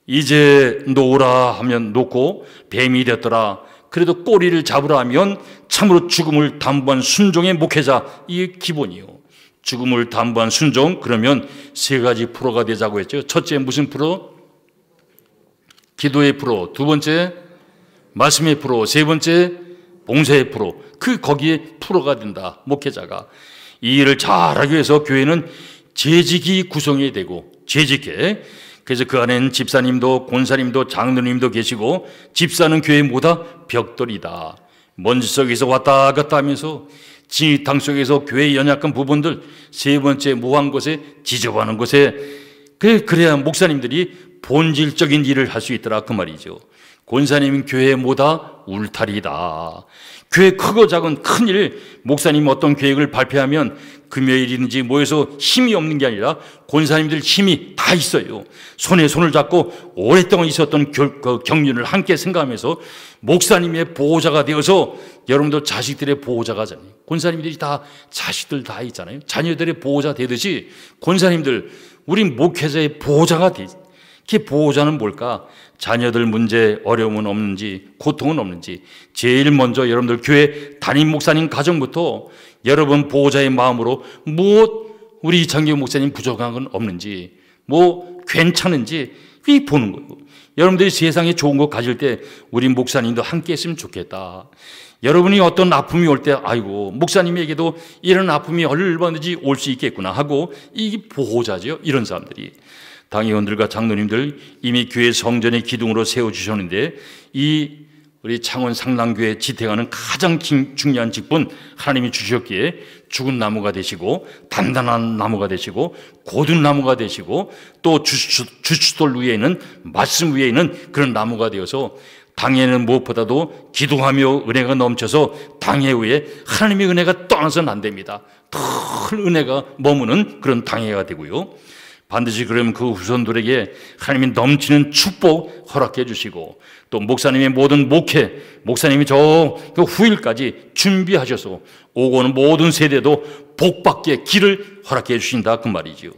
이제 놓으라 하면 놓고 뱀이 됐더라. 그래도 꼬리를 잡으라 하면 참으로 죽음을 담보한 순종의 목회자, 이게 기본이요. 죽음을 담보한 순종, 그러면 세 가지 프로가 되자고 했죠. 첫째 무슨 프로? 기도의 프로. 두 번째 말씀의 프로. 세 번째 봉사의 프로. 거기에 프로가 된다, 목회자가. 이 일을 잘하기 위해서 교회는 재직이 구성이 되고, 재직해. 그래서 그 안에는 집사님도 권사님도 장로님도 계시고, 집사는 교회 모두 벽돌이다. 먼지 속에서 왔다 갔다 하면서 진흙탕 속에서 교회의 연약한 부분들, 세 번째 모호한 곳에 지저분한 곳에, 그래야 목사님들이 본질적인 일을 할 수 있더라, 그 말이죠. 권사님은 교회 모다 울타리다. 교회 크고 작은 큰 일, 목사님 어떤 계획을 발표하면 금요일이든지 모여서 힘이 없는 게 아니라 권사님들 힘이 다 있어요. 손에 손을 잡고 오랫동안 있었던 경륜을 함께 생각하면서 목사님의 보호자가 되어서, 여러분도 자식들의 보호자가 잖아요. 권사님들이 다 자식들 다 있잖아요. 자녀들의 보호자 되듯이 권사님들, 우리 목회자의 보호자가 되지. 그 보호자는 뭘까? 자녀들 문제, 어려움은 없는지, 고통은 없는지, 제일 먼저 여러분들 교회 담임 목사님 가정부터 여러분 보호자의 마음으로 무엇 우리 장교 목사님 부족한 건 없는지, 뭐 괜찮은지 보는 거예요. 여러분들이 세상에 좋은 거 가질 때 우리 목사님도 함께 했으면 좋겠다. 여러분이 어떤 아픔이 올 때, 아이고 목사님에게도 이런 아픔이 얼마든지 올 수 있겠구나 하고, 이 보호자죠, 이런 사람들이. 당회원들과 장로님들 이미 교회 성전의 기둥으로 세워주셨는데, 이 우리 창원 상랑교회 지탱하는 가장 중요한 직분 하나님이 주셨기에 죽은 나무가 되시고, 단단한 나무가 되시고, 고든 나무가 되시고, 또 주춧돌 위에 있는 말씀 위에 있는 그런 나무가 되어서, 당회는 무엇보다도 기도하며 은혜가 넘쳐서 당회 후에 하나님의 은혜가 떠나서는 안 됩니다. 큰 은혜가 머무는 그런 당회가 되고요. 반드시 그러면 그 후손들에게 하나님이 넘치는 축복 허락해 주시고, 또 목사님의 모든 목회, 목사님이 저 후일까지 준비하셔서 오고 오는 모든 세대도 복받게 길을 허락해 주신다, 그 말이죠.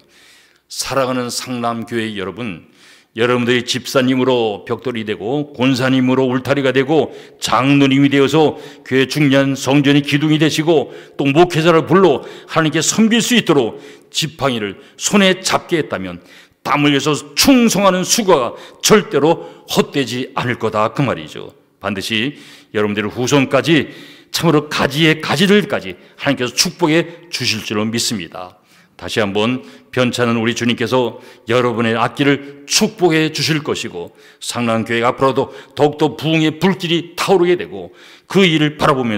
사랑하는 상남교회 여러분, 여러분들이 집사님으로 벽돌이 되고 권사님으로 울타리가 되고 장로님이 되어서 교회 중요한 성전의 기둥이 되시고, 또 목회자를 불러 하나님께 섬길 수 있도록 지팡이를 손에 잡게 했다면 땀 흘려서 충성하는 수고가 절대로 헛되지 않을 거다, 그 말이죠. 반드시 여러분들의 후손까지 참으로 가지의 가지들까지 하나님께서 축복해 주실 줄로 믿습니다. 다시 한번 변찮은 우리 주님께서 여러분의 앞길을 축복해 주실 것이고, 상랑교회가 앞으로도 더욱더 부흥의 불길이 타오르게 되고, 그 일을 바라보면서